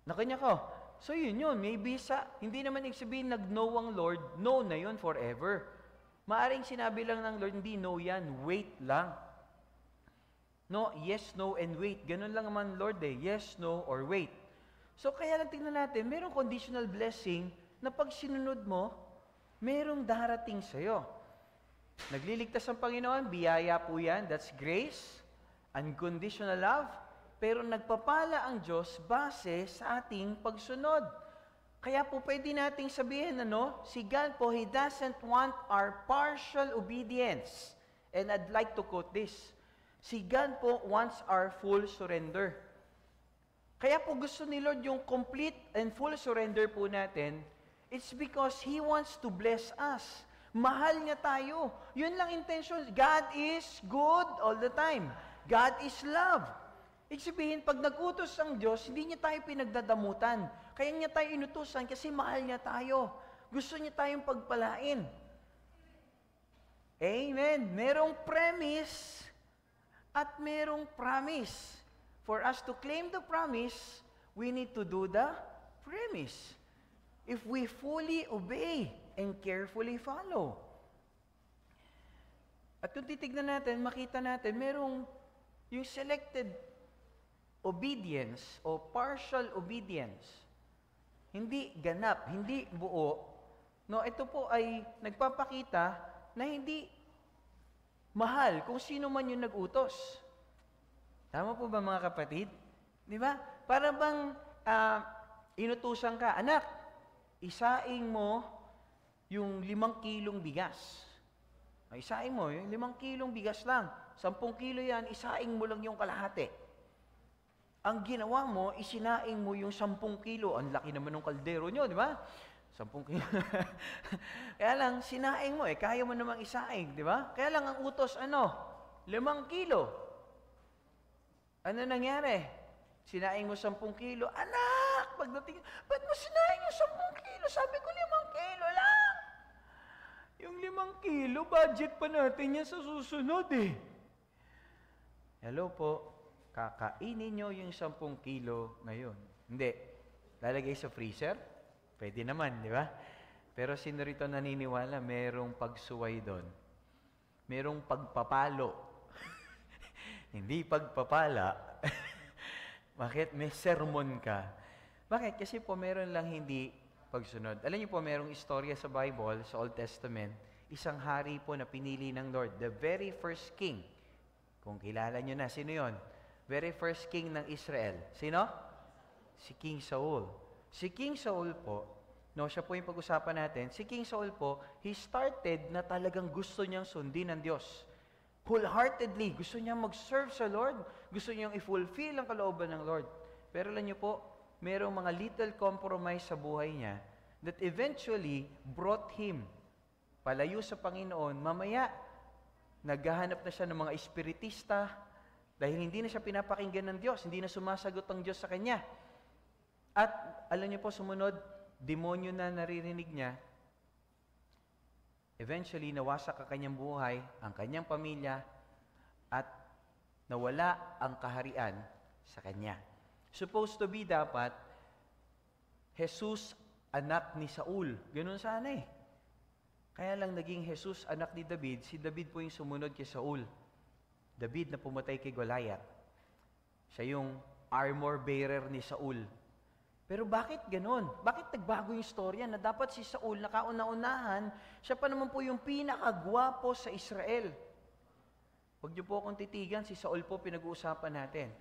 Nakanya ko. So yun, maybe hindi naman sabihin nag-no ang Lord, no na yun forever. Maaring sinabi lang ng Lord, hindi no yan, wait lang. No, yes, no, and wait. Ganun lang naman Lord yes, no, or wait. So kaya lang tingnan natin, mayroong conditional blessing na pag sinunod mo, mayroong darating sa'yo. Nagliligtas ang Panginoon, biyaya po yan, that's grace, unconditional love, pero nagpapala ang Diyos base sa ating pagsunod. Kaya po pwede nating sabihin, si God po, He doesn't want our partial obedience. And I'd like to quote this. Si God po wants our full surrender. Kaya po gusto ni Lord yung complete and full surrender po natin. It's because He wants to bless us. Mahal niya tayo. Yun lang intention. God is good all the time. God is love. Ibig sabihin, pag nag-utos ang Diyos, hindi niya tayo pinagdadamutan. Kaya niya tayo inutusan kasi mahal niya tayo. Gusto niya tayong pagpalain. Amen. Merong premise at merong promise. For us to claim the promise, we need to do the premise. If we fully obey and carefully follow. At kung titignan natin, makita natin, merong yung selected obedience o partial obedience. Hindi ganap, hindi buo. No, ito po ay nagpapakita na hindi mahal kung sino man yung nag-utos. Tama po ba mga kapatid? Di ba? Para bang inutusan ka, anak, isaing mo yung 5 kilong bigas. Isaing mo, yung 5 kilong bigas lang. 10 kilo yan, isaing mo lang yung kalahati. Ang ginawa mo, isinaing mo yung 10 kilo. Ang laki naman ng kaldero nyo, di ba? 10 kilo. Kaya lang, sinaing mo kaya mo namang isaing, di ba? Kaya lang ang utos, 5 kilo. Ano nangyari? Sinaing mo 10 kilo. Anak! Pagdating, ba't mo sinaing yung 10 kilo? Sabi ko 5 kilo lang. Yung 5 kilo, budget pa natin yan sa susunod Hello po, kakainin nyo yung 10 kilo ngayon. Hindi. Lalagay sa freezer? Pwede naman, di ba? Pero sino rito naniniwala, merong pagsuway doon? Merong pagpapalo. Hindi pagpapala. Bakit? May sermon ka. Bakit? Kasi po meron lang hindi pagsunod. Alam niyo po, merong istorya sa Bible, sa Old Testament, isang hari po na pinili ng Lord, the very first king. Kung kilala niyo na, sino yon? Very first king ng Israel. Sino? Si King Saul. Si King Saul po, siya po yung pag-usapan natin, si King Saul po, he started na talagang gusto niyang sundin ng Diyos. Wholeheartedly, gusto niyang mag-serve sa Lord, gusto niyang i-fulfill ang kalooban ng Lord. Pero alam niyo po, merong mga little compromise sa buhay niya that eventually brought him palayo sa Panginoon. Mamaya, naghahanap na siya ng mga espiritista dahil hindi na siya pinapakinggan ng Diyos, hindi na sumasagot ang Diyos sa kanya. At alam niyo po, sumunod, demonyo na naririnig niya, Eventually, nawasak ang kanyang buhay, ang kanyang pamilya, at nawala ang kaharian sa kanya. Supposed to be dapat, Jesus, anak ni Saul. Ganun sana eh. Kaya lang naging Jesus, anak ni David. Si David po yung sumunod kay Saul. David na pumatay kay Goliath. Siya yung armor bearer ni Saul. Pero bakit ganun? Bakit nagbago yung storya na dapat si Saul nakauna-unahan, siya pa naman po yung pinakagwapo sa Israel. Huwag niyo po akong titigan, si Saul po pinag-uusapan natin.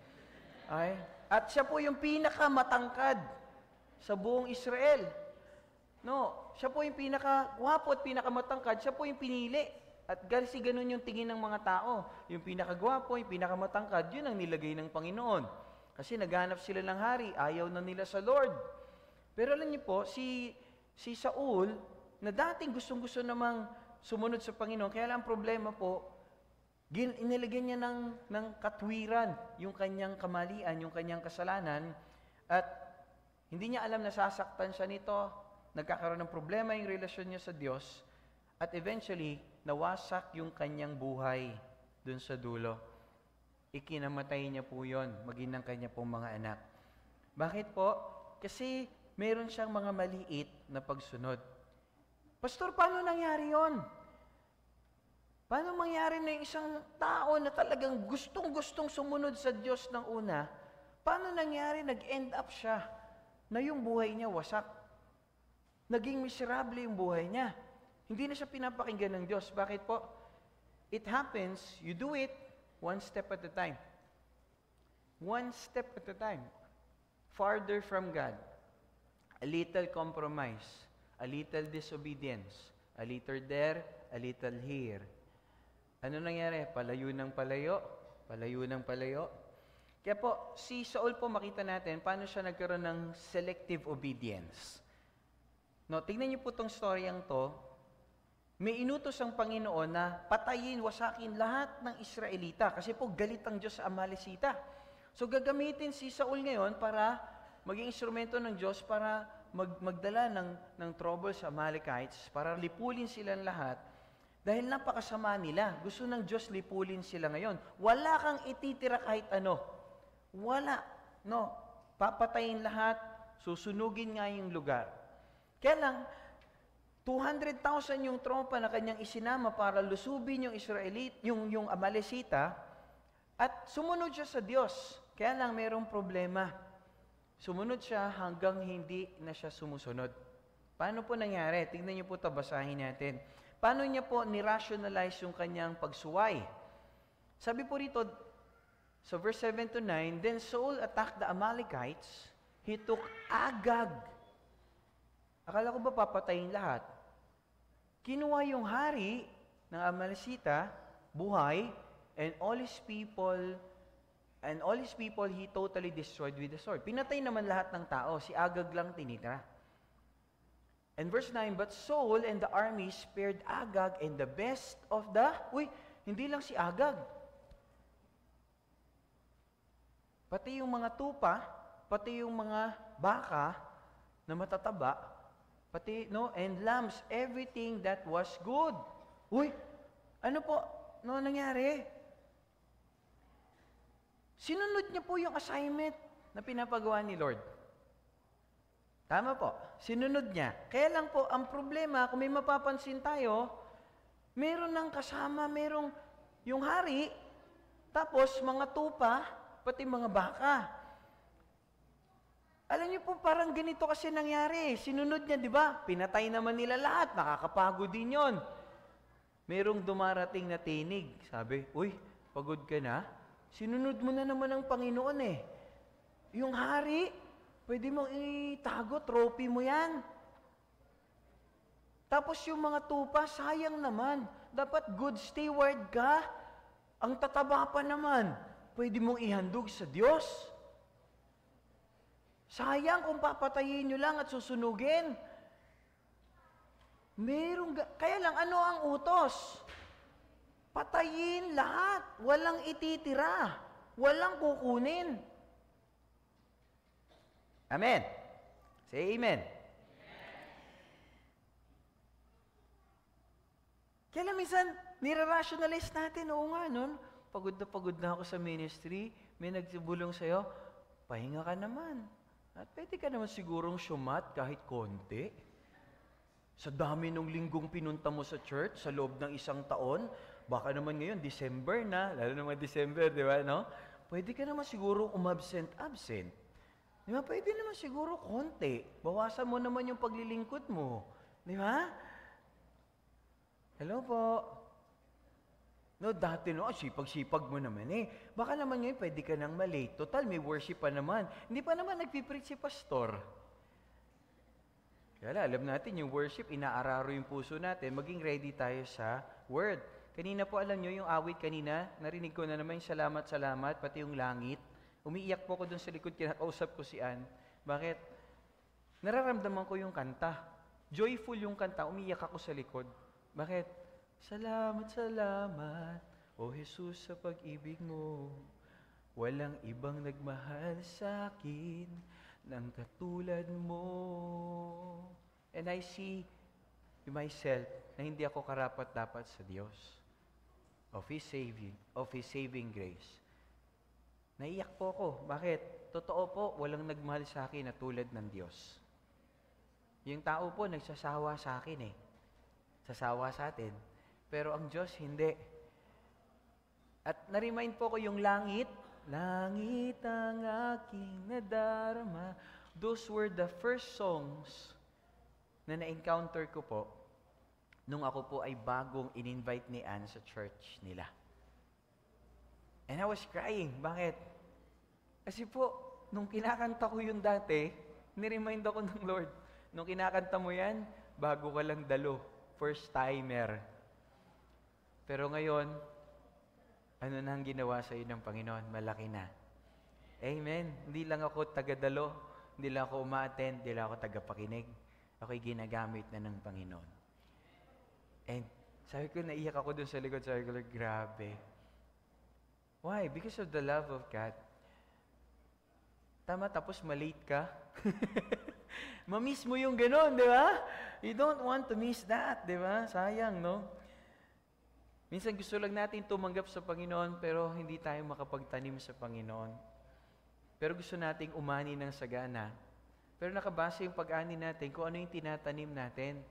Ay? At siya po yung pinakamatangkad sa buong Israel. No, siya po yung pinakagwapo at pinakamatangkad, siya po yung pinili. At kasi ganun yung tingin ng mga tao. Yung pinakagwapo, yung pinakamatangkad, yun ang nilagay ng Panginoon. Kasi naghanap sila ng hari, ayaw na nila sa Lord. Pero alam niyo po, si Saul, na dating gustong-gusto namang sumunod sa Panginoon, kaya lang problema po, inilagay niya ng katwiran yung kanyang kamalian, yung kanyang kasalanan, at hindi niya alam na sasaktan siya nito, nagkakaroon ng problema yung relasyon niya sa Diyos, at eventually, nawasak yung kanyang buhay dun sa dulo. Ikinamatay niya po yun, maging ng kanya pong mga anak. Bakit po? Kasi meron siyang mga maliit na pagsunod. Pastor, paano nangyari yon? Paano mangyari na yung isang tao na talagang gustong-gustong sumunod sa Diyos ng una, paano nangyari nag-end up siya na yung buhay niya wasak? Naging miserable yung buhay niya. Hindi na siya pinapakinggan ng Diyos. Bakit po? It happens, you do it, one step at a time. One step at a time. Farther from God. A little compromise. A little disobedience. A little there, a little here. Ano nangyari? Palayo ng palayo. Palayo ng palayo. Kaya po, si Saul po makita natin paano siya nagkaroon ng selective obedience. No, tingnan niyo po itong storyang to. May inutos ang Panginoon na patayin, wasakin lahat ng Israelita. Kasi po galit ang Diyos sa Amalekita. So gagamitin si Saul ngayon para maging instrumento ng Diyos para magdala ng trouble sa Amalekites, para lipulin silang lahat. Dahil napakasama nila. Gusto ng Diyos lipulin sila ngayon. Wala kang ititira kahit ano. Wala. No. Papatayin lahat, susunugin nga yung lugar. Kaya lang, 200,000 yung tropa na kanyang isinama para lusubin yung yung Amalekita, at sumunod siya sa Diyos. Kaya lang mayroong problema. Sumunod siya hanggang hindi na siya sumusunod. Paano po nangyari? Tingnan niyo po ito, basahin natin. Paano niya po ni-rationalize yung kanyang pagsuway? Sabi po rito, sa verse 7 to 9, Then Saul attacked the Amalekites. He took Agag. Akala ko ba papatayin lahat? Kinuha yung hari ng Amalekita, buhay, and all his people he totally destroyed with the sword. Pinatay naman lahat ng tao, si Agag lang tinitira. And verse 9, But Saul and the army spared Agag and the best of the... hindi lang si Agag. Pati yung mga tupa, pati yung mga baka na matataba, pati, and lambs, everything that was good. Ano po, nangyari? Sinunod niya po yung assignment na pinapagawa ni Lord. Tama po, sinunod niya. Kaya lang po, ang problema, kung may mapapansin tayo, meron ng kasama, merong yung hari, tapos mga tupa, pati mga baka. Alam niyo po, parang ganito kasi nangyari. Sinunod niya, di ba? Pinatay naman nila lahat. Nakakapagod din yon. Merong dumarating na tinig. Sabi, pagod ka na? Sinunod mo na naman ang Panginoon eh. Yung hari, pwede mong itago, trophy mo yan. Tapos yung mga tupa, sayang naman. Dapat good steward ka. Ang tataba pa naman, pwede mong ihandog sa Diyos. Sayang kung papatayin nyo lang at susunugin. Kaya lang, ano ang utos? Patayin lahat. Walang ititira. Walang kukunin. Amen. Say amen. Kaya lang minsan, nire-rationalize natin, oo nga nun, pagod na ako sa ministry, may nagsibulong sa'yo, pahinga ka naman. At pwede ka naman sigurong syumat kahit konti. Sa dami ng linggong pinunta mo sa church, sa loob ng isang taon, baka naman ngayon, December na, lalo naman December, di ba, no? Pwede ka naman siguro umabsent-absent. Di ba? Pwede naman siguro konti. Bawasan mo naman yung paglilingkod mo. Di ba? Hello po. No, dati no, sipag-sipag mo naman eh. Baka naman ngayon pwede ka nang malate. Total, may worship pa naman. Hindi pa naman nagpipreach si pastor. Kaya alam natin, yung worship, inaararo yung puso natin. Maging ready tayo sa word. Kanina po, alam nyo, yung awit kanina, narinig ko na naman yung salamat, pati yung langit. Umiiyak po ako dun sa likod, kinakausap ko si Ann. Bakit? Nararamdaman ko yung kanta. Joyful yung kanta, umiiyak ako sa likod. Bakit? Salamat, salamat, O Jesus, sa pag-ibig mo. Walang ibang nagmahal sa akin ng katulad mo. And I see myself na hindi ako karapat-dapat sa Diyos of His saving grace. Naiyak po ako. Bakit? Totoo po, walang nagmahal sa akin na tulad ng Diyos. Yung tao po, nagsasawa sa akin eh. Sasawa sa atin. Pero ang Diyos, hindi. At na-remind po ko yung langit. Langit ang aking nadarama. Those were the first songs na na-encounter ko po nung ako po ay bagong in-invite ni Ann sa church nila. And I was crying. Bakit? Kasi po, nung kinakanta ko yun dati, niremind ako ng Lord. Nung kinakanta mo yan, bago ka lang dalo. First timer. Pero ngayon, ano na ang ginawa sa iyo ng Panginoon? Malaki na. Amen. Hindi lang ako taga-dalo, hindi lang ako uma-attend, hindi lang ako tagapakinig. Ako'y ginagamit na ng Panginoon. And sabi ko, naiyak ako dun sa likod. Sabi ko, grabe. Why? Because of the love of God. Tama, tapos malate ka. Mamiss mo yung gano'n, di ba? You don't want to miss that, di ba? Sayang, no? Minsan gusto lang natin tumanggap sa Panginoon, pero hindi tayo makapagtanim sa Panginoon. Pero gusto nating umani ng sagana. Pero nakabase yung pag-ani natin kung ano yung tinatanim natin.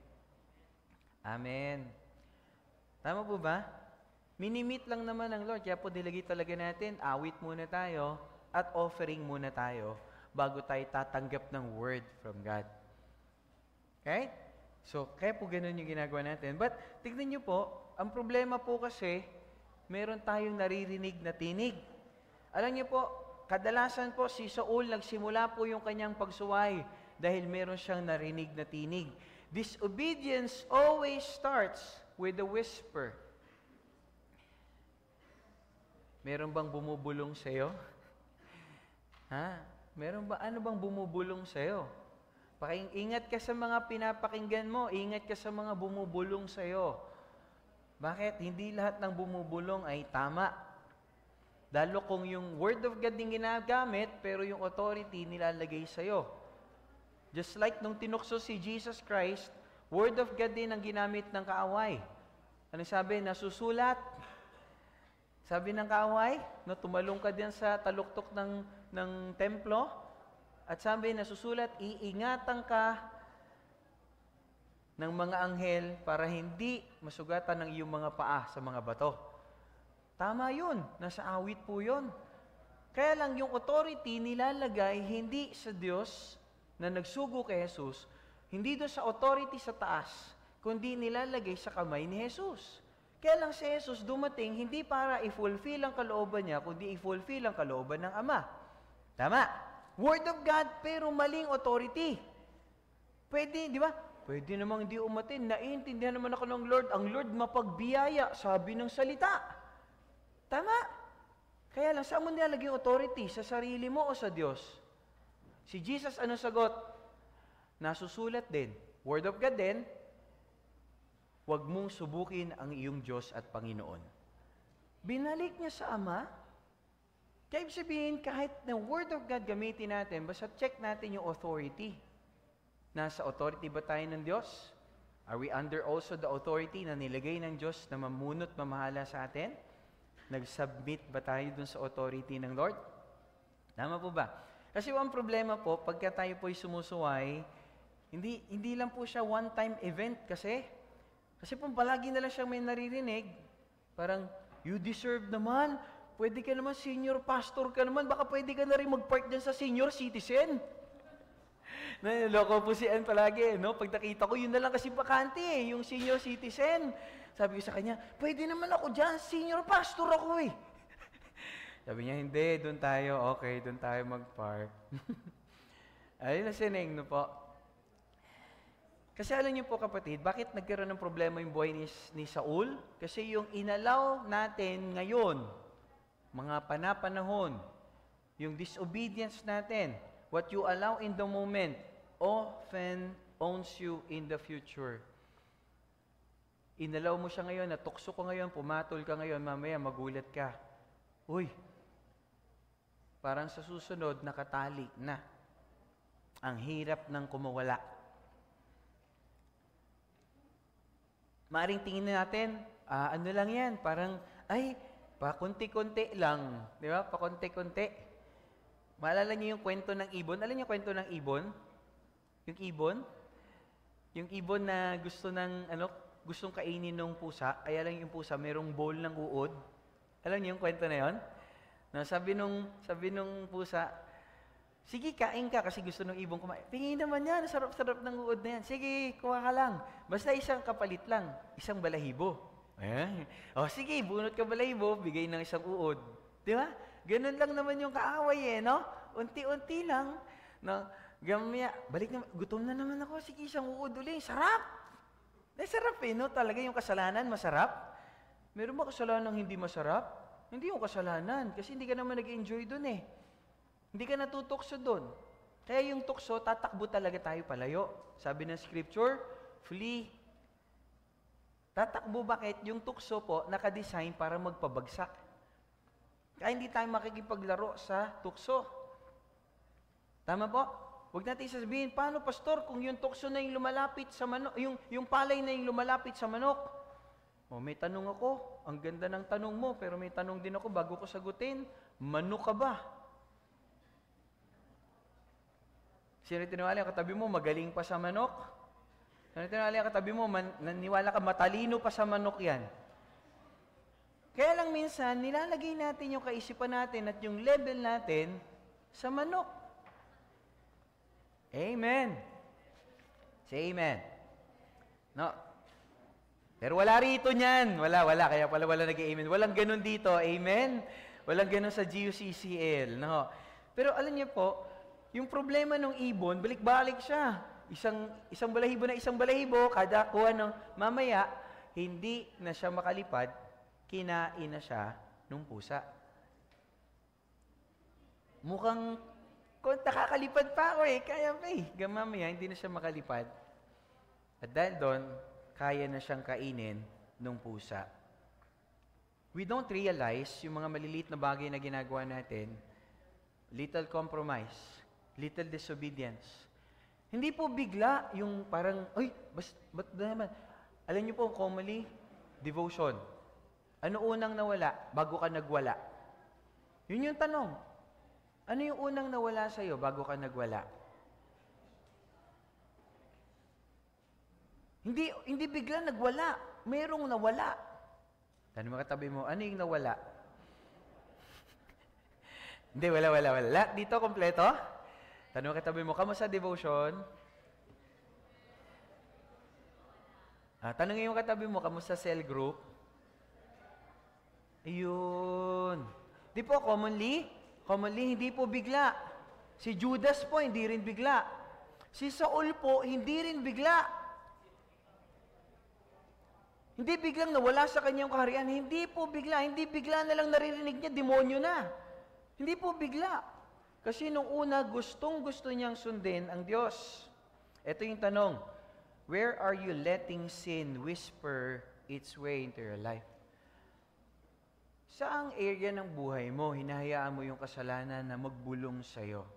Amen. Tama po ba? Minimit lang naman ng Lord. Kaya po nilagay talaga natin, awit muna tayo at offering muna tayo bago tayo tatanggap ng word from God. Okay? So, kaya po ganun yung ginagawa natin. But, tignan nyo po, ang problema po kasi, meron tayong naririnig na tinig. Alam nyo po, kadalasan po si Saul nagsimula po yung kanyang pagsuway dahil meron siyang narinig na tinig. Disobedience always starts with a whisper. Meron bang bumubulong sa'yo? Ha? Meron ba? Ano bang bumubulong sa'yo? Ingat ka sa mga pinapakinggan mo. Ingat ka sa mga bumubulong sa'yo. Bakit? Hindi lahat ng bumubulong ay tama. Lalo kung yung Word of God din ginagamit, pero yung authority nilalagay sa'yo. Just like nung tinukso si Jesus Christ, Word of God din ang ginamit ng kaaway. Ano sabi? Nasusulat. Sabi ng kaaway, no, tumalong ka din sa taluktok ng templo, at sabi, nasusulat, iingatan ka ng mga anghel para hindi masugatan ng iyong mga paa sa mga bato. Tama yun. Nasa awit po yun. Kaya lang yung authority nilalagay hindi sa Diyos na nagsugo kay Jesus, hindi doon sa authority sa taas, kundi nilalagay sa kamay ni Jesus. Kaya lang si Jesus dumating hindi para i-fulfill ang kalooban niya, kundi i-fulfill ang kalooban ng Ama. Tama. Word of God, pero maling authority. Pwede, di ba? Pwede namang hindi umatin. Naiintindihan naman ako ng Lord. Ang Lord mapagbiyaya, sabi ng salita. Tama. Kaya lang, saan mo nilalagay yung authority? Sa sarili mo o sa Diyos? Si Jesus, ano sagot? Nasusulat din. Word of God din, huwag mong subukin ang iyong Diyos at Panginoon. Binalik niya sa Ama. Kaya ibig sabihin, kahit na Word of God gamitin natin, basta check natin yung authority. Nasa authority ba tayo ng Diyos? Are we under also the authority na nilagay ng Diyos na mamunot, mamahala sa atin? Nag-submit ba tayo dun sa authority ng Lord? Tama po ba? Kasi ang problema po, pagka tayo po'y sumusuway, hindi lang po siya one-time event kasi po palagi na lang siyang may naririnig. Parang, you deserve naman, pwede ka naman, senior pastor ka naman, baka pwede ka na rin mag-park dyan sa senior citizen. Naloko po si Ann palagi, no? Pag nakita ko, yun na lang kasi bakante yung senior citizen. Sabi ko sa kanya, pwede naman ako dyan, senior pastor ako eh. Sabi niya, hindi, doon tayo, okay, doon tayo mag-park. Ayun na sineng, no po. Kasi alam niyo po kapatid, bakit nagkaroon ng problema yung buhay ni Saul? Kasi yung inalaw natin ngayon, mga panapanahon, yung disobedience natin, what you allow in the moment, often owns you in the future. Inalaw mo siya ngayon, natukso ko ngayon, pumatol ka ngayon, mamaya magulat ka. Uy, parang sa susunod, nakatali na. Ang hirap ng kumawala. Maaring tingin natin, ano lang yan, parang, ay, pakunti-kunti lang. Di ba? Pakunti-kunti. Maalala niyo yung kwento ng ibon? Alam niyo yung kwento ng ibon? Yung ibon? Yung ibon na gustong kainin ng pusa, kaya lang yung pusa, merong bowl ng uod. Alam niyo yung kwento na yun? Na sabi nung pusa, sige, kain ka kasi gusto ng ibon kumain. Tingin naman yan, sarap-sarap ng uod na yan. Sige, kuha ka lang. Basta isang kapalit lang, isang balahibo. O sige, bunot ka balahibo, bigay ng isang uod. Di ba? Ganun lang naman yung kaaway no? Unti-unti lang. No? Gamaya, balik naman, gutom na naman ako, sige, isang uod ulit. Sarap! Sarap no? Talaga yung kasalanan, masarap. Meron ba kasalanan hindi masarap? Hindi yung kasalanan, kasi hindi ka naman nag-enjoy dun Hindi ka natutokso doon. Kaya yung tukso, tatakbo talaga tayo palayo. Sabi ng scripture, flee. Tatakbo bakit? Yung tukso po, nakadesign para magpabagsak. Kaya hindi tayo makikipaglaro sa tukso. Tama po? Huwag natin sasabihin, paano pastor kung yung tukso na yung lumalapit sa manok, yung palay na yung lumalapit sa manok? May tanong ako. Ang ganda ng tanong mo, pero may tanong din ako bago ko sagutin. Manok ka ba? Sino tiniwala yung katabi mo, magaling pa sa manok? Sino tiniwala yung katabi mo, naniwala ka, matalino pa sa manok yan? Kaya lang minsan, nilalagay natin yung kaisipan natin at yung level natin sa manok. Amen. Say amen. No. Pero wala rito niyan. Wala. Kaya pala wala nag-amen. Walang ganun dito. Amen? Walang ganun sa GUCCL. No. Pero alam niyo po, yung problema ng ibon, balik-balik siya. Isang balahibo, kada kuha ng mamaya, hindi na siya makalipad, kinain na siya ng pusa. Mukhang, kung nakakalipad pa ako kaya pa mamaya, hindi na siya makalipad. At dahil doon, kaya na siyang kainin ng pusa. We don't realize yung mga maliliit na bagay na ginagawa natin, little compromise, little disobedience. Hindi po bigla yung parang, ba't naman? Alam niyo po, commonly, devotion. Ano unang nawala bago ka nagwala? Yun yung tanong. Ano yung unang nawala sa'yo bago ka nagwala? Hindi bigla nagwala. Merong nawala. Tanong mo katabi mo, ano yung nawala? Hindi, wala. Dito, kompleto? Tanong katabi mo, kamusta devotion? Tanongin yung katabi mo, kamusta cell group? Ayun. Di po, commonly, hindi po bigla. Si Judas po, hindi rin bigla. Si Saul po, hindi rin bigla. Hindi biglang nawala sa kanyang kaharian. Hindi po bigla. Hindi bigla na lang naririnig niya, demonyo na. Hindi po bigla. Kasi nung una, gustong-gusto niyang sundin ang Diyos. Ito yung tanong, where are you letting sin whisper its way into your life? Saang area ng buhay mo, hinahayaan mo yung kasalanan na magbulong sa'yo?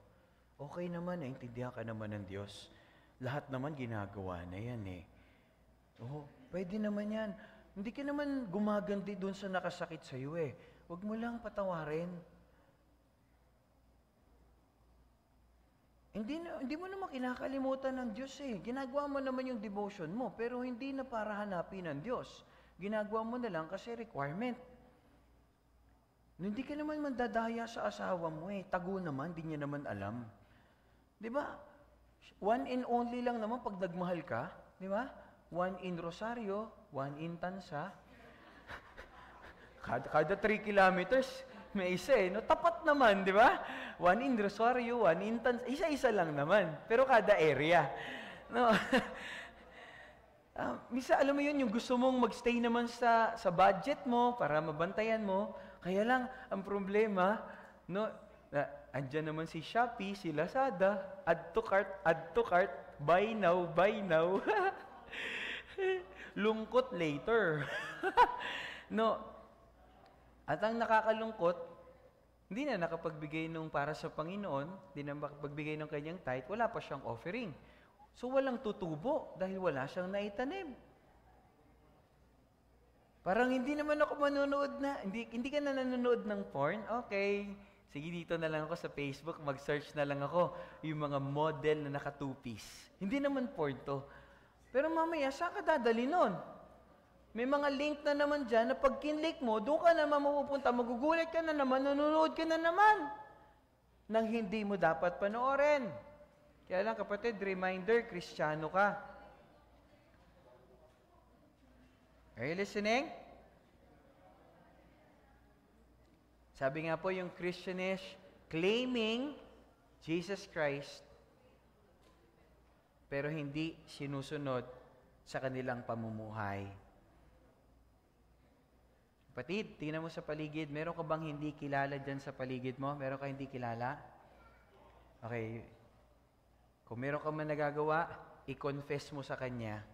Okay naman, naintindihan ka naman ng Diyos. Lahat naman ginagawa na yan Oo, pwede naman yan. Hindi ka naman gumaganti doon sa nakasakit sa iyo eh. Huwag mo lang patawarin. Hindi mo naman kinakalimutan ng Diyos eh. Ginagawa mo naman yung devotion mo, pero hindi na para hanapin ng Diyos. Ginagawa mo na lang kasi requirement. Hindi ka naman mandadaya sa asawa mo eh. Tago naman, di niya naman alam. Di ba? One and only lang naman pag nagmahal ka. Di ba? One in Rosario, one in Tansa. Kada 3 kilometers, may isa eh. No? Tapat naman, di ba? One in Rosario, one in Tansa. Isa-isa lang naman. Pero kada area. No? Misa, alam mo yun, yung gusto mong magstay naman sa budget mo para mabantayan mo. Kaya lang, ang problema, no, andyan naman si Shopee, si Lazada, add to cart, buy now. Lungkot later. No. At ang nakakalungkot, hindi na nakapagbigay nung para sa Panginoon, hindi na makapagbigay ng kanyang tithe, wala pa siyang offering. So walang tutubo dahil wala siyang naitanim. Parang hindi naman ako manonood na, hindi ka na nanonood ng porn? Okay. Sige, dito na lang ako sa Facebook, mag-search na lang ako yung mga model na naka two-piece. Hindi naman porn to. Pero mamaya, saan ka dadali nun? May mga link na naman dyan na pag kinlik mo, doon ka naman mapupunta, magugulat ka na naman, nanonood ka na naman. Nang hindi mo dapat panoorin. Kaya lang kapatid, reminder, Kristiyano ka. Are you listening? Sabi nga po yung Christian is claiming Jesus Christ pero hindi sinusunod sa kanilang pamumuhay. Kapatid, tingnan mo sa paligid, meron ka bang hindi kilala dyan sa paligid mo? Meron ka hindi kilala? Okay. Kung meron ka man nagagawa, i-confess mo sa Kanya.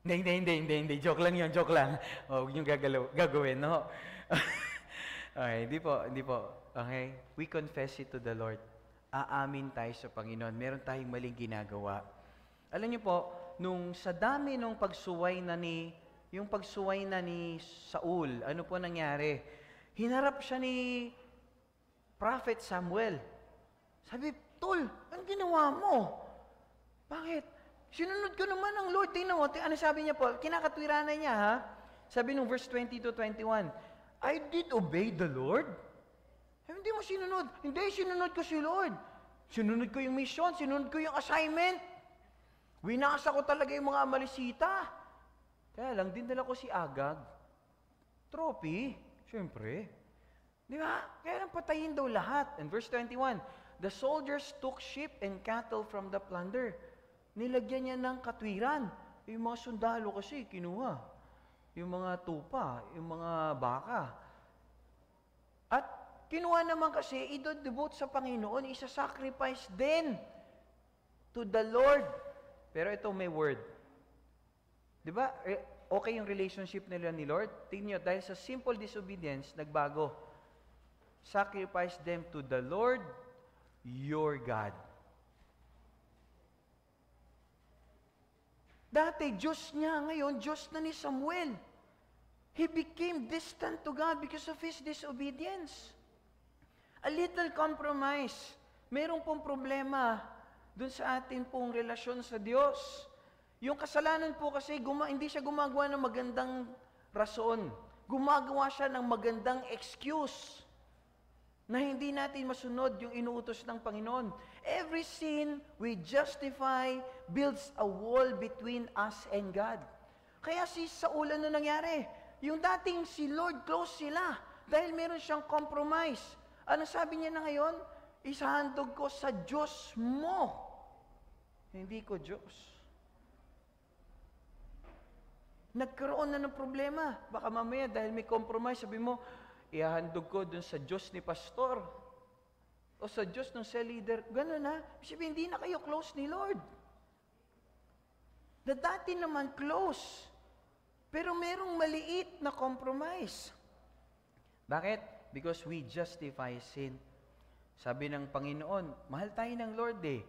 Hindi. Joke lang yun, joke lang. Huwag niyong gagawin, no? Okay, hindi po. Okay? We confess it to the Lord. Aamin tayo sa Panginoon. Meron tayong maling ginagawa. Alam niyo po, nung sa dami nung pagsuway na ni Saul, ano po nangyari? Hinarap siya ni Prophet Samuel. Sabi, Tol, anong ginawa mo? Bakit? Sinunod ko naman ang Lord. Tingnan mo, ano sabi niya po? Kinakatwiranan niya, ha? Sabi nung verse 20 to 21, I did obey the Lord. Hindi mo sinunod. Hindi, sinunod ko si Lord. Sinunod ko yung mission, sinunod ko yung assignment. Winasa ko talaga yung mga Amalisita. Kaya lang, dinala ko si Agag. Trophy, syempre. Di ba? Kaya lang patayin daw lahat. And verse 21, the soldiers took sheep and cattle from the plunder. Nilagyan niya ng katwiran. Yung mga sundalo kasi, kinuha. Yung mga tupa, yung mga baka. At kinuha naman kasi, i-devote sa Panginoon, isa-sacrifice din to the Lord. Pero ito may word. Di ba? Okay yung relationship nila ni Lord? Tingnan nyo, dahil sa simple disobedience, nagbago. Sacrifice them to the Lord, your God. Dati, Diyos niya. Ngayon, Diyos na ni Samuel. He became distant to God because of his disobedience. A little compromise. Merong pong problema dun sa atin pong relasyon sa Diyos. Yung kasalanan po kasi, hindi siya gumagawa ng magandang rason. Gumagawa siya ng magandang excuse na hindi natin masunod yung inuutos ng Panginoon. Every sin we justify builds a wall between us and God. Kaya si Saul, ano nangyari? Yung dating si Lord, close sila dahil meron siyang compromise. Ano sabi niya na ngayon? Isahandog ko sa Diyos mo. Hindi ko Diyos. Nagkaroon na ng problema. Baka mamaya dahil may compromise, sabi mo, ihahandog ko dun sa Diyos ni pastor o sa Diyos ng cell leader. Gano'n na. Sabi, hindi na kayo close ni Lord. Na dati naman close. Pero merong maliit na compromise. Bakit? Because we justify sin. Sabi ng Panginoon, mahal tayo ng Lord eh.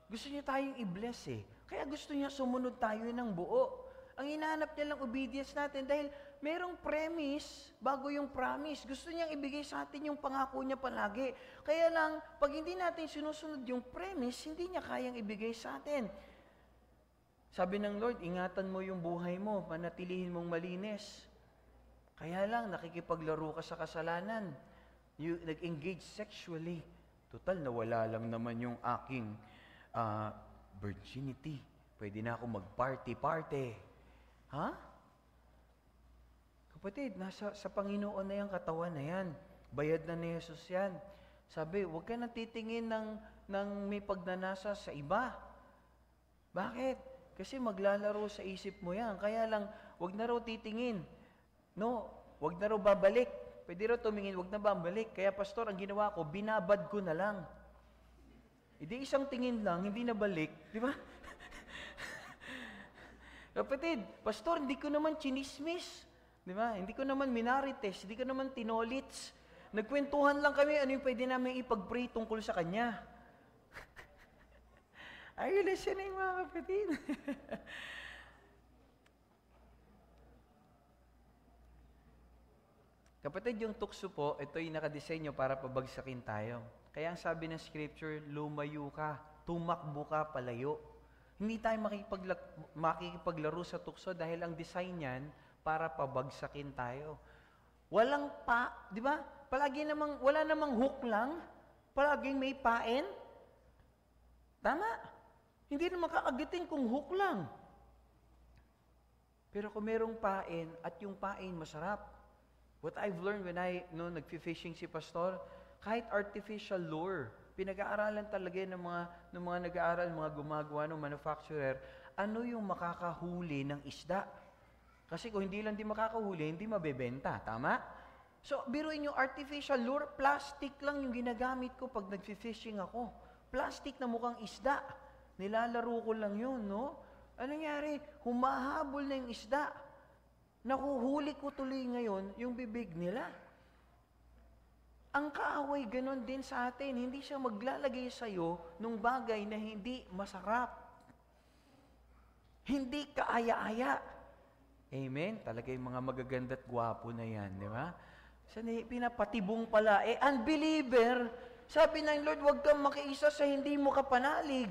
Gusto niya tayong i-bless eh. Kaya gusto niya sumunod tayo ng buo. Ang hinahanap niya lang obedience natin dahil merong premise bago yung promise. Gusto niyang ibigay sa atin yung pangako niya palagi. Kaya lang, pag hindi natin sinusunod yung premise, hindi niya kayang ibigay sa atin. Sabi ng Lord, ingatan mo yung buhay mo, manatilihin mong malinis. Kaya lang, nakikipaglaro ka sa kasalanan. Nag-engage sexually. Total, nawala lang naman yung aking virginity. Pwede na ako mag-party-party. Ha? Kapatid, sa Panginoon na yung katawan na yan. Bayad na ni Jesus yan. Sabi, huwag ka nang titingin ng may pagnanasa sa iba. Bakit? Kasi maglalaro sa isip mo yan. Kaya lang, huwag na raw titingin. No, huwag na raw babalik. Pwede raw tumingin, huwag na babalik. Kaya pastor, ang ginawa ko, binabad ko na lang. Hindi isang tingin lang, hindi na balik. Di ba? Kapatid, pastor, hindi ko naman chinismis. Di ba? Hindi ko naman minarites, hindi ko naman tinolits. Nagkwentuhan lang kami, ano yung pwede namin ipag-pray tungkol sa kanya. Are you listening, mga kapatid? Kapatid, yung tukso po, ito yung nakadesenyo para pabagsakin tayo. Kaya ang sabi ng scripture, lumayo ka, tumakbo ka, palayo. Hindi tayo makikipaglaro sa tukso dahil ang design niyan para pabagsakin tayo. Walang di ba? Wala namang hook lang. Palaging may pain. Tama. Hindi naman kakagatin kung hook lang. Pero kung merong pain at yung pain masarap. What I've learned when nag-fishing si Pastor, kahit artificial lure, pinag-aaralan talaga ng mga nag-aaral, mga gumagawa ng manufacturer, ano yung makakahuli ng isda. Kasi kung hindi lang di makakahuli, hindi mabebenta. Tama? So, biruin yung artificial lure, plastic lang yung ginagamit ko pag nag-fishing ako. Plastic na mukhang isda. Nilalaro ko lang yun, no? Ano nangyari? Humahabol na yung isda. Nakuhuli ko tuloy ngayon yung bibig nila. Ang kaaway ganon din sa atin. Hindi siya maglalagay sa'yo nung bagay na hindi masarap. Hindi kaaya-aya. Amen? Talaga yung mga magaganda at gwapo na yan, di ba? Pinapatibong pala. Unbeliever, sabi ng Lord, huwag kang makiisa sa hindi mo kapanalig.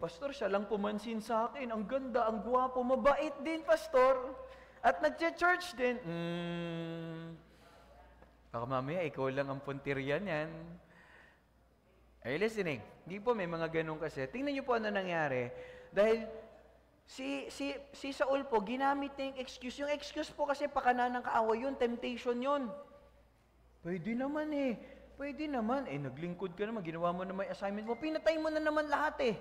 Pastor, siya lang pumansin sa akin. Ang ganda, ang gwapo, mabait din, Pastor. At nag-church din. Baka mamaya, ikaw lang ang puntiryan yan. Are you listening? Hindi po, may mga ganun kasi. Tingnan niyo po ano nangyari. Dahil si Saul po, ginamit niya yung excuse. Yung excuse po kasi pakana ng kaaway yun, temptation yun. Pwede naman Pwede naman. Naglingkod ka naman, ginawa mo naman yung assignment mo, pinatay mo na naman lahat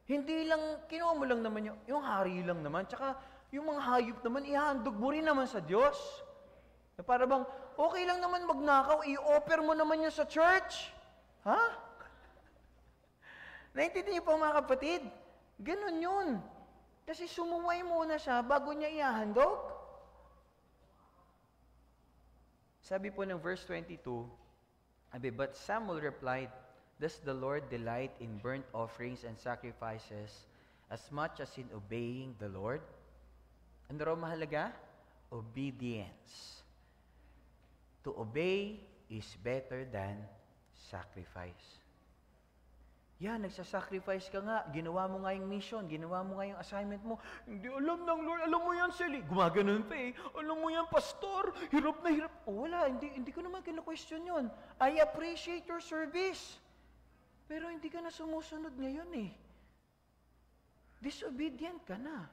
Hindi lang, kinuha mo lang naman yung hari lang naman. Tsaka yung mga hayop naman, ihandog mo rin naman sa Diyos. Para bang, okay lang naman magnakaw, i-offer mo naman yun sa church. Ha? Naintindihan niyo po mga kapatid? Ganon yun. Kasi sumuway muna siya bago niya ihahandog. Sabi po ng verse 22, but Samuel replied, does the Lord delight in burnt offerings and sacrifices as much as in obeying the Lord? Ano raw mahalaga? Obedience. To obey is better than sacrifice. Yan, nagsasacrifice ka nga. Ginawa mo nga yung mission. Ginawa mo nga yung assignment mo. Hindi alam ng Lord. Alam mo yan, Sally. Gumaganon pa Alam mo yan, Pastor. Hirap na hirap. Wala, hindi ko naman kina-question yun. I appreciate your service. Pero hindi ka na sumusunod ngayon Disobedient ka na.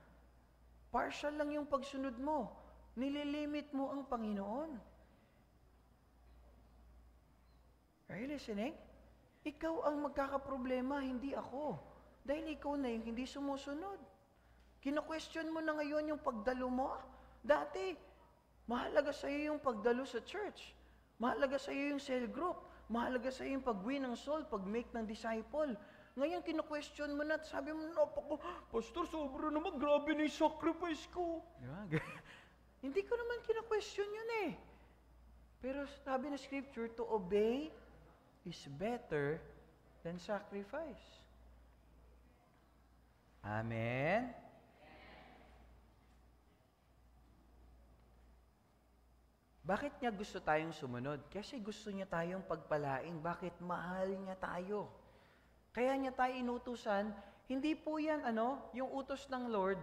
Partial lang yung pagsunod mo. Nililimit mo ang Panginoon. Are you listening? Ikaw ang magkakaproblema, hindi ako. Dahil ikaw na yung hindi sumusunod. Kino-question mo na ngayon yung pagdalo mo. Dati, mahalaga sa iyo yung pagdalo sa church. Mahalaga sa iyo yung cell group. Mahalaga sa iyo yung pag-win ng soul, pag-make ng disciple. Ngayon, kino-question mo na at sabi mo, Pastor, sobra naman, grabe na yung sacrifice ko. Hindi ko naman kino-question yun Pero sabi ng scripture, to obey is better than sacrifice. Amen? Bakit niya gusto tayong sumunod? Kasi gusto niya tayong pagpalain. Bakit? Mahal niya tayo. Kaya niya tayo inutusan. Hindi po yan, yung utos ng Lord,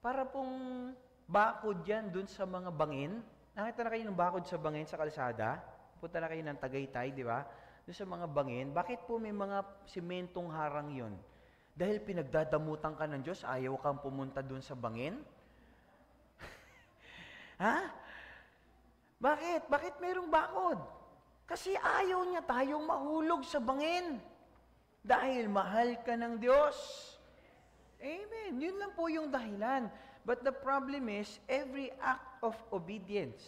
para pong bakod yan dun sa mga bangin. Nakita na kayo ng bakod sa bangin sa kalsada? Punta na kayo ng Tagaytay, di ba? Doon sa mga bangin. Bakit po may mga simentong harang yon? Dahil pinagdadamutan ka ng Diyos, ayaw kang pumunta doon sa bangin? Ha? Bakit? Bakit mayroong bakod? Kasi ayaw niya tayong mahulog sa bangin. Dahil mahal ka ng Diyos. Amen. Yun lang po yung dahilan. But the problem is, every act of obedience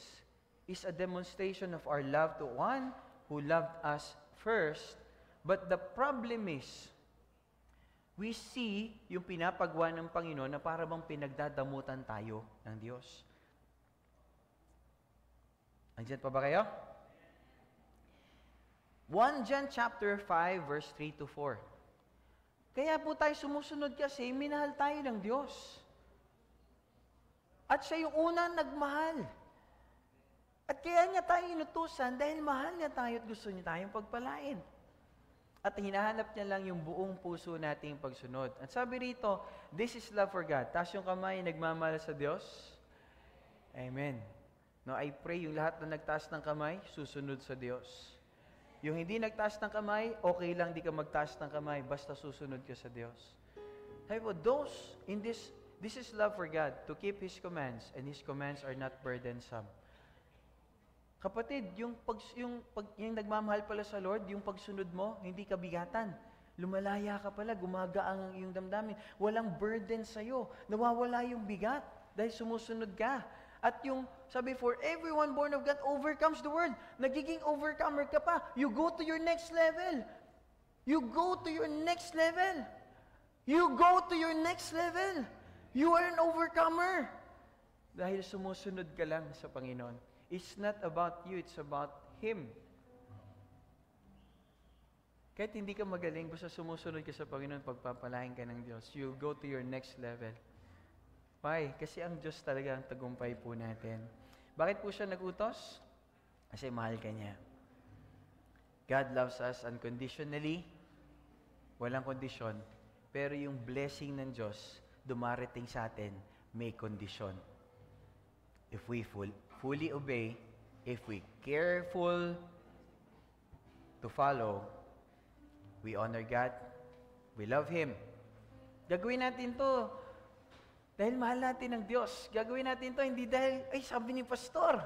is a demonstration of our love to one who loved us first. But the problem is, we see yung pinapagawa ng Panginoon na para bang pinagdadamutan tayo ng Diyos. Andiyan pa ba kayo? 1 John chapter 5 verse 3 to 4. Kaya po tayo sumusunod kasi minahal tayo ng Diyos. At siya yung unang nagmahal. At kaya niya tayo inutusan dahil mahal niya tayo at gusto niya tayong pagpalain. At hinahanap niya lang yung buong puso nating pagsunod. At sabi rito, this is love for God. Taas yung kamay, nagmamahal sa Diyos. Amen. No, I pray yung lahat na nagtaas ng kamay, susunod sa Diyos. Yung hindi nagtaas ng kamay, okay lang di ka magtaas ng kamay, basta susunod ka sa Diyos. Sabi po, this is love for God, to keep His commands, and His commands are not burdensome. Kapatid, yung nagmamahal pala sa Lord, yung pagsunod mo, hindi ka bigatan. Lumalaya ka pala, gumagaang yung damdamin. Walang burden sa'yo. Nawawala yung bigat dahil sumusunod ka. At yung, sabi, for everyone born of God overcomes the world. Nagiging overcomer ka pa. You go to your next level. You go to your next level. You go to your next level. You are an overcomer. Dahil sumusunod ka lang sa Panginoon. It's not about you, it's about Him. Kahit hindi ka magaling, basta sumusunod ka sa Panginoon, pagpapalain ka ng Diyos, you go to your next level. Why? Kasi ang Diyos talaga ang tagumpay po natin. Bakit po siya nagutos? Kasi mahal ka niya. God loves us unconditionally, walang kondisyon, pero yung blessing ng Diyos, dumarating sa atin, may kondisyon. If we fully obey, if we careful to follow, we honor God, we love Him. Gagawin natin to dahil mahal natin ng Diyos. Gagawin natin to hindi dahil, sabi ni pastor,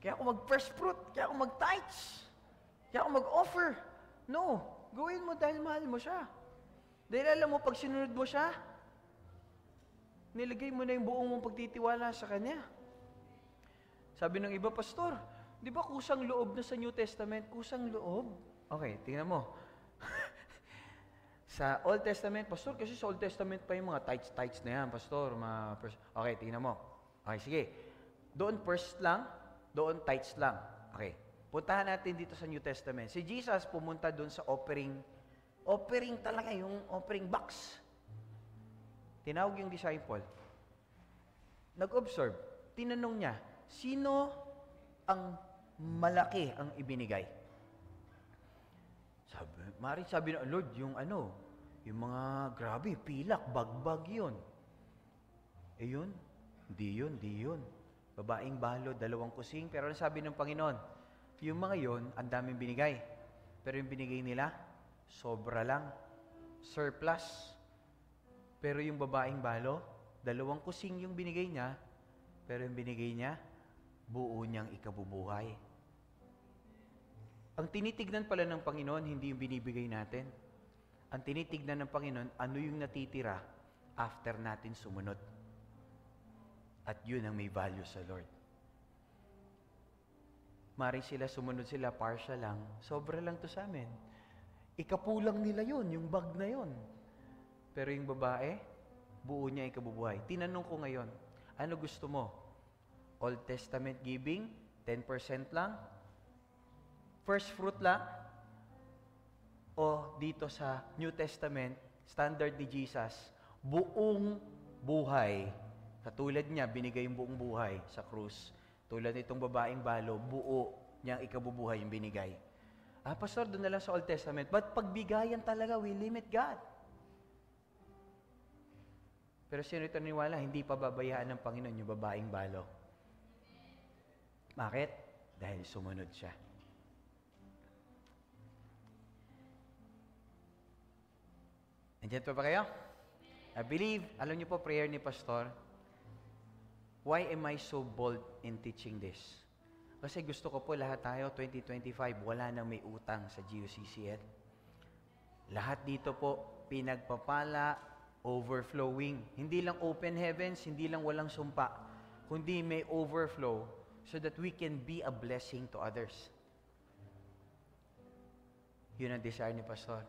kaya ako mag-first fruit, kaya ako mag-tithes, kaya ako mag-offer. No, gawin mo dahil mahal mo siya. Dahil alam mo, pag sinunod mo siya, nilagay mo na yung buong mong pagtitiwala sa Kanya. Sabi ng iba, pastor, di ba kusang loob na sa New Testament? Kusang loob? Okay, tingnan mo. Sa Old Testament, pastor, kasi sa Old Testament pa yung mga tithes na yan, pastor. Okay, tingnan mo. Okay, sige. Doon first lang, doon tithes lang. Okay. Puntahan natin dito sa New Testament. Si Jesus pumunta doon sa offering talaga, yung offering box. Tinawag yung disciple. Nag-observe. Tinanong niya, sino ang malaki ang ibinigay? Sabi ng Lord, yung mga grabe, pilak, bagbag yun. Yun? Di yun. Babaeng balo, 2 kusing. Pero sabi ng Panginoon, yung mga yun, ang daming binigay. Pero yung binigay nila, sobra lang. Surplus. Pero yung babaeng balo, 2 kusing yung binigay niya, pero yung binigay niya, buo niyang ikabubuhay. Ang tinitignan pala ng Panginoon, hindi yung binibigay natin. Ang tinitignan ng Panginoon, ano yung natitira after natin sumunod. At yun ang may value sa Lord. Mari sumunod sila, partial lang, sobra lang to sa amin. Ikapulang nila yun, yung bag na yun. Pero yung babae, buo niya ikabubuhay. Tinanong ko ngayon, ano gusto mo? Old Testament giving, 10% lang? First fruit lang? O dito sa New Testament, standard ni Jesus, buong buhay. Katulad niya, binigay yung buong buhay sa krus. Tulad nitong babaeng balo, buo niyang ikabubuhay yung binigay. Pastor, doon na lang sa Old Testament. But pagbigayan talaga, we limit God. Pero sino ito naniwala, hindi pa babayaan ng Panginoon yung babaeng balo. Bakit? Dahil sumunod siya. Nandiyan pa ba kayo? I believe, alam niyo po prayer ni Pastor, why am I so bold in teaching this? Kasi gusto ko po lahat tayo, 2025, wala nang may utang sa GUCCL. Lahat dito po, pinagpapala, overflowing. Hindi lang open heavens, hindi lang walang sumpa, kundi may overflow so that we can be a blessing to others. Yun ang desire ni Pastor.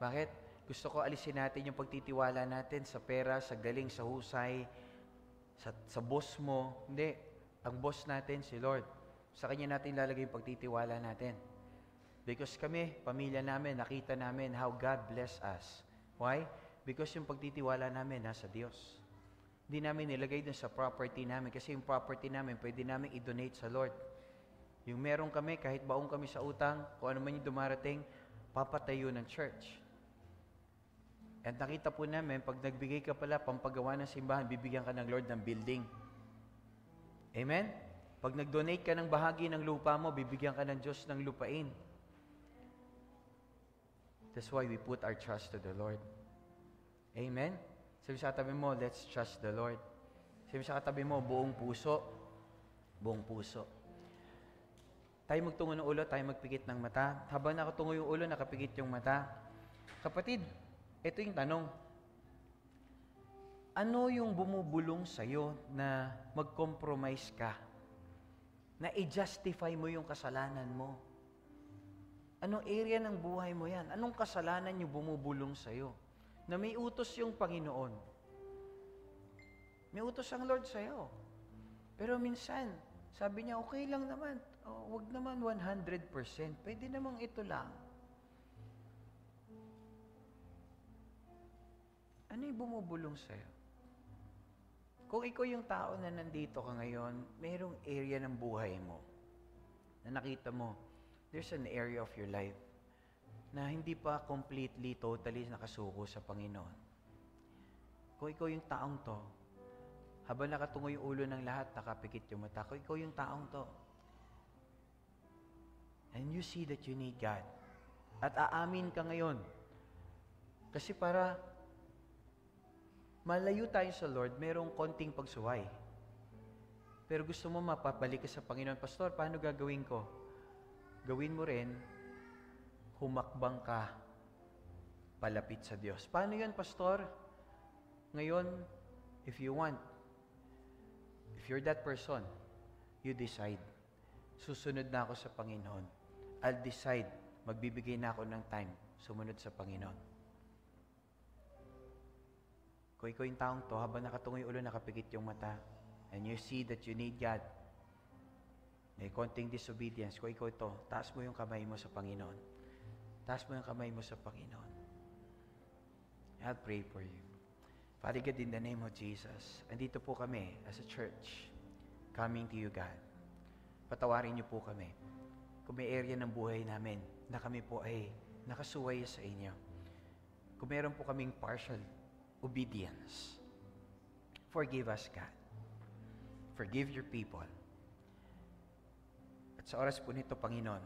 Bakit? Gusto ko alisin natin yung pagtitiwala natin sa pera, sa galing, sa husay, sa boss mo. Hindi. Ang boss natin, si Lord. Sa Kanya natin lalagay yung pagtitiwala natin. Because kami, pamilya namin, nakita namin how God bless us. Why? Because yung pagtitiwala namin nasa Diyos. Hindi namin nilagay dun sa property namin kasi yung property namin pwede namin i-donate sa Lord. Yung meron kami, kahit baong kami sa utang, kung ano man yung dumarating, papatayo ng church. At nakita po namin, pag nagbigay ka pala, pampagawa ng simbahan, bibigyan ka ng Lord ng building. Amen? Pag nag-donate ka ng bahagi ng lupa mo, bibigyan ka ng Diyos ng lupain. That's why we put our trust to the Lord. Amen? Sabi sa katabi mo, let's trust the Lord. Sabi sa katabi mo, buong puso. Buong puso. Tayo magtungo ng ulo, tayo magpikit ng mata. Habang nakatungo yung ulo, nakapikit yung mata. Kapatid, ito yung tanong. Ano yung bumubulong sa'yo na mag-compromise ka? Na i-justify mo yung kasalanan mo? Anong area ng buhay mo yan? Anong kasalanan yung bumubulong sa'yo? Na may utos yung Panginoon. May utos ang Lord sa'yo. Pero minsan, sabi niya, okay lang naman. Wag naman 100%. Pwede namang ito lang. Ano yung bumubulong sa'yo? Kung ikaw yung tao na nandito ka ngayon, mayroong area ng buhay mo na nakita mo, there's an area of your life na hindi pa completely, totally nakasuko sa Panginoon. Kung ikaw yung taong to, habang nakatungo yung ulo ng lahat, nakapikit yung mata, kung ikaw yung taong to, and you see that you need God, at aamin ka ngayon, kasi para malayo tayo sa Lord, merong konting pagsuway. Pero gusto mo mapabalik ka sa Panginoon, Pastor, paano gagawin ko? Gawin mo rin, humakbang ka palapit sa Diyos. Paano yan, Pastor? Ngayon, if you want, if you're that person, you decide. Susunod na ako sa Panginoon. I'll decide, magbibigay na ako ng time, sumunod sa Panginoon. Kung ikaw yung taong to, habang nakatungo yung ulo, nakapikit yung mata, and you see that you need God, may konting disobedience, kung ikaw ito, taas mo yung kamay mo sa Panginoon. Taas mo yung kamay mo sa Panginoon. I'll pray for you. Father God, in the name of Jesus, andito po kami as a church, coming to you, God. Patawarin niyo po kami. Kung may area ng buhay namin na kami po ay nakasuway sa inyo. Kung meron po kaming partial obedience, forgive us, God. Forgive your people. At sa oras po nito, Panginoon,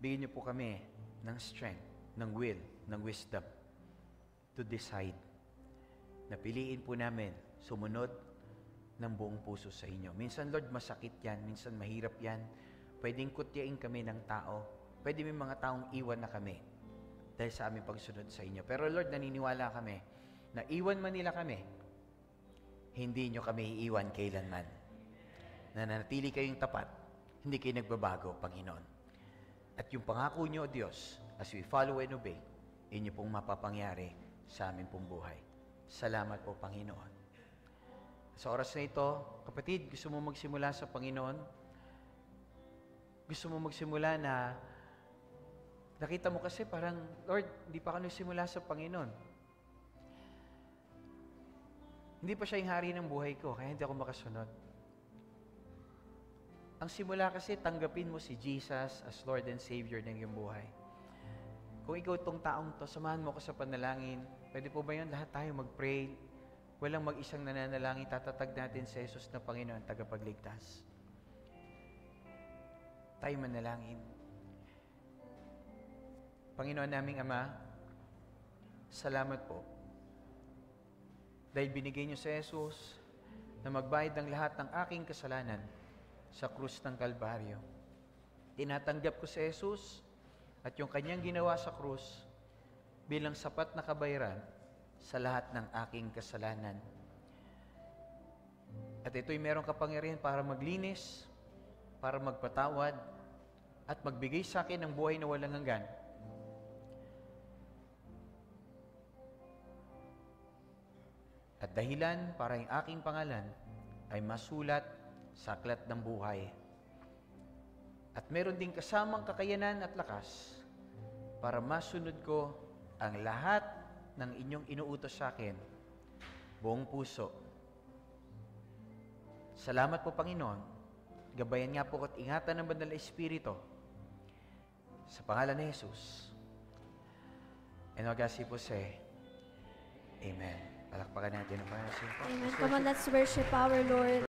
bigyan niyo po kami ng strength, ng will, ng wisdom to decide na piliin po namin sumunod ng buong puso sa inyo. Minsan, Lord, masakit yan. Minsan, mahirap yan. Pwedeng kutyain kami ng tao. Pwede may mga taong iwan na kami dahil sa aming pagsunod sa inyo. Pero Lord, naniniwala kami na iwan man nila kami, hindi nyo kami iiwan kailanman. Nananatili kayong tapat, hindi kayo nagbabago, Panginoon. At yung pangako nyo, Diyos, as we follow and obey, inyo pong mapapangyari sa aming pong buhay. Salamat po, Panginoon. Sa oras na ito, kapatid, gusto mo magsimula sa Panginoon? Gusto mo magsimula na nakita mo kasi parang, Lord, hindi pa ako nagsimula sa Panginoon. Hindi pa siya yung hari ng buhay ko, kaya hindi ako makasunod. Ang simula kasi, tanggapin mo si Jesus as Lord and Savior ng iyong buhay. Kung ikaw itong taong to, samahan mo ko sa panalangin. Pwede po ba yun? Lahat tayo mag-pray. Walang mag-isang nananalangin. Tatatag natin sa Jesus na Panginoon, tagapagligtas. Tayo manalangin. Panginoon naming Ama, salamat po. Dahil binigay niyo si Jesus na magbayad ng lahat ng aking kasalanan sa krus ng Kalbaryo. Tinatanggap ko si Jesus at yung kanyang ginawa sa krus bilang sapat na kabayaran sa lahat ng aking kasalanan. At ito'y merong kapangyarihan para maglinis, para magpatawad, at magbigay sa akin ng buhay na walang hanggan. At dahilan para yung aking pangalan ay masulat sa aklat ng buhay. At meron ding kasamang kakayanan at lakas para masunod ko ang lahat ng inyong inuutos sa akin, buong puso. Salamat po, Panginoon. Gabayan nga po at ingatan ng Banal na Espiritu sa pangalan ni Jesus. And magasi po say, Amen. Palakpakan natin ang Panginoon. Amen. Come on, let's worship our Lord.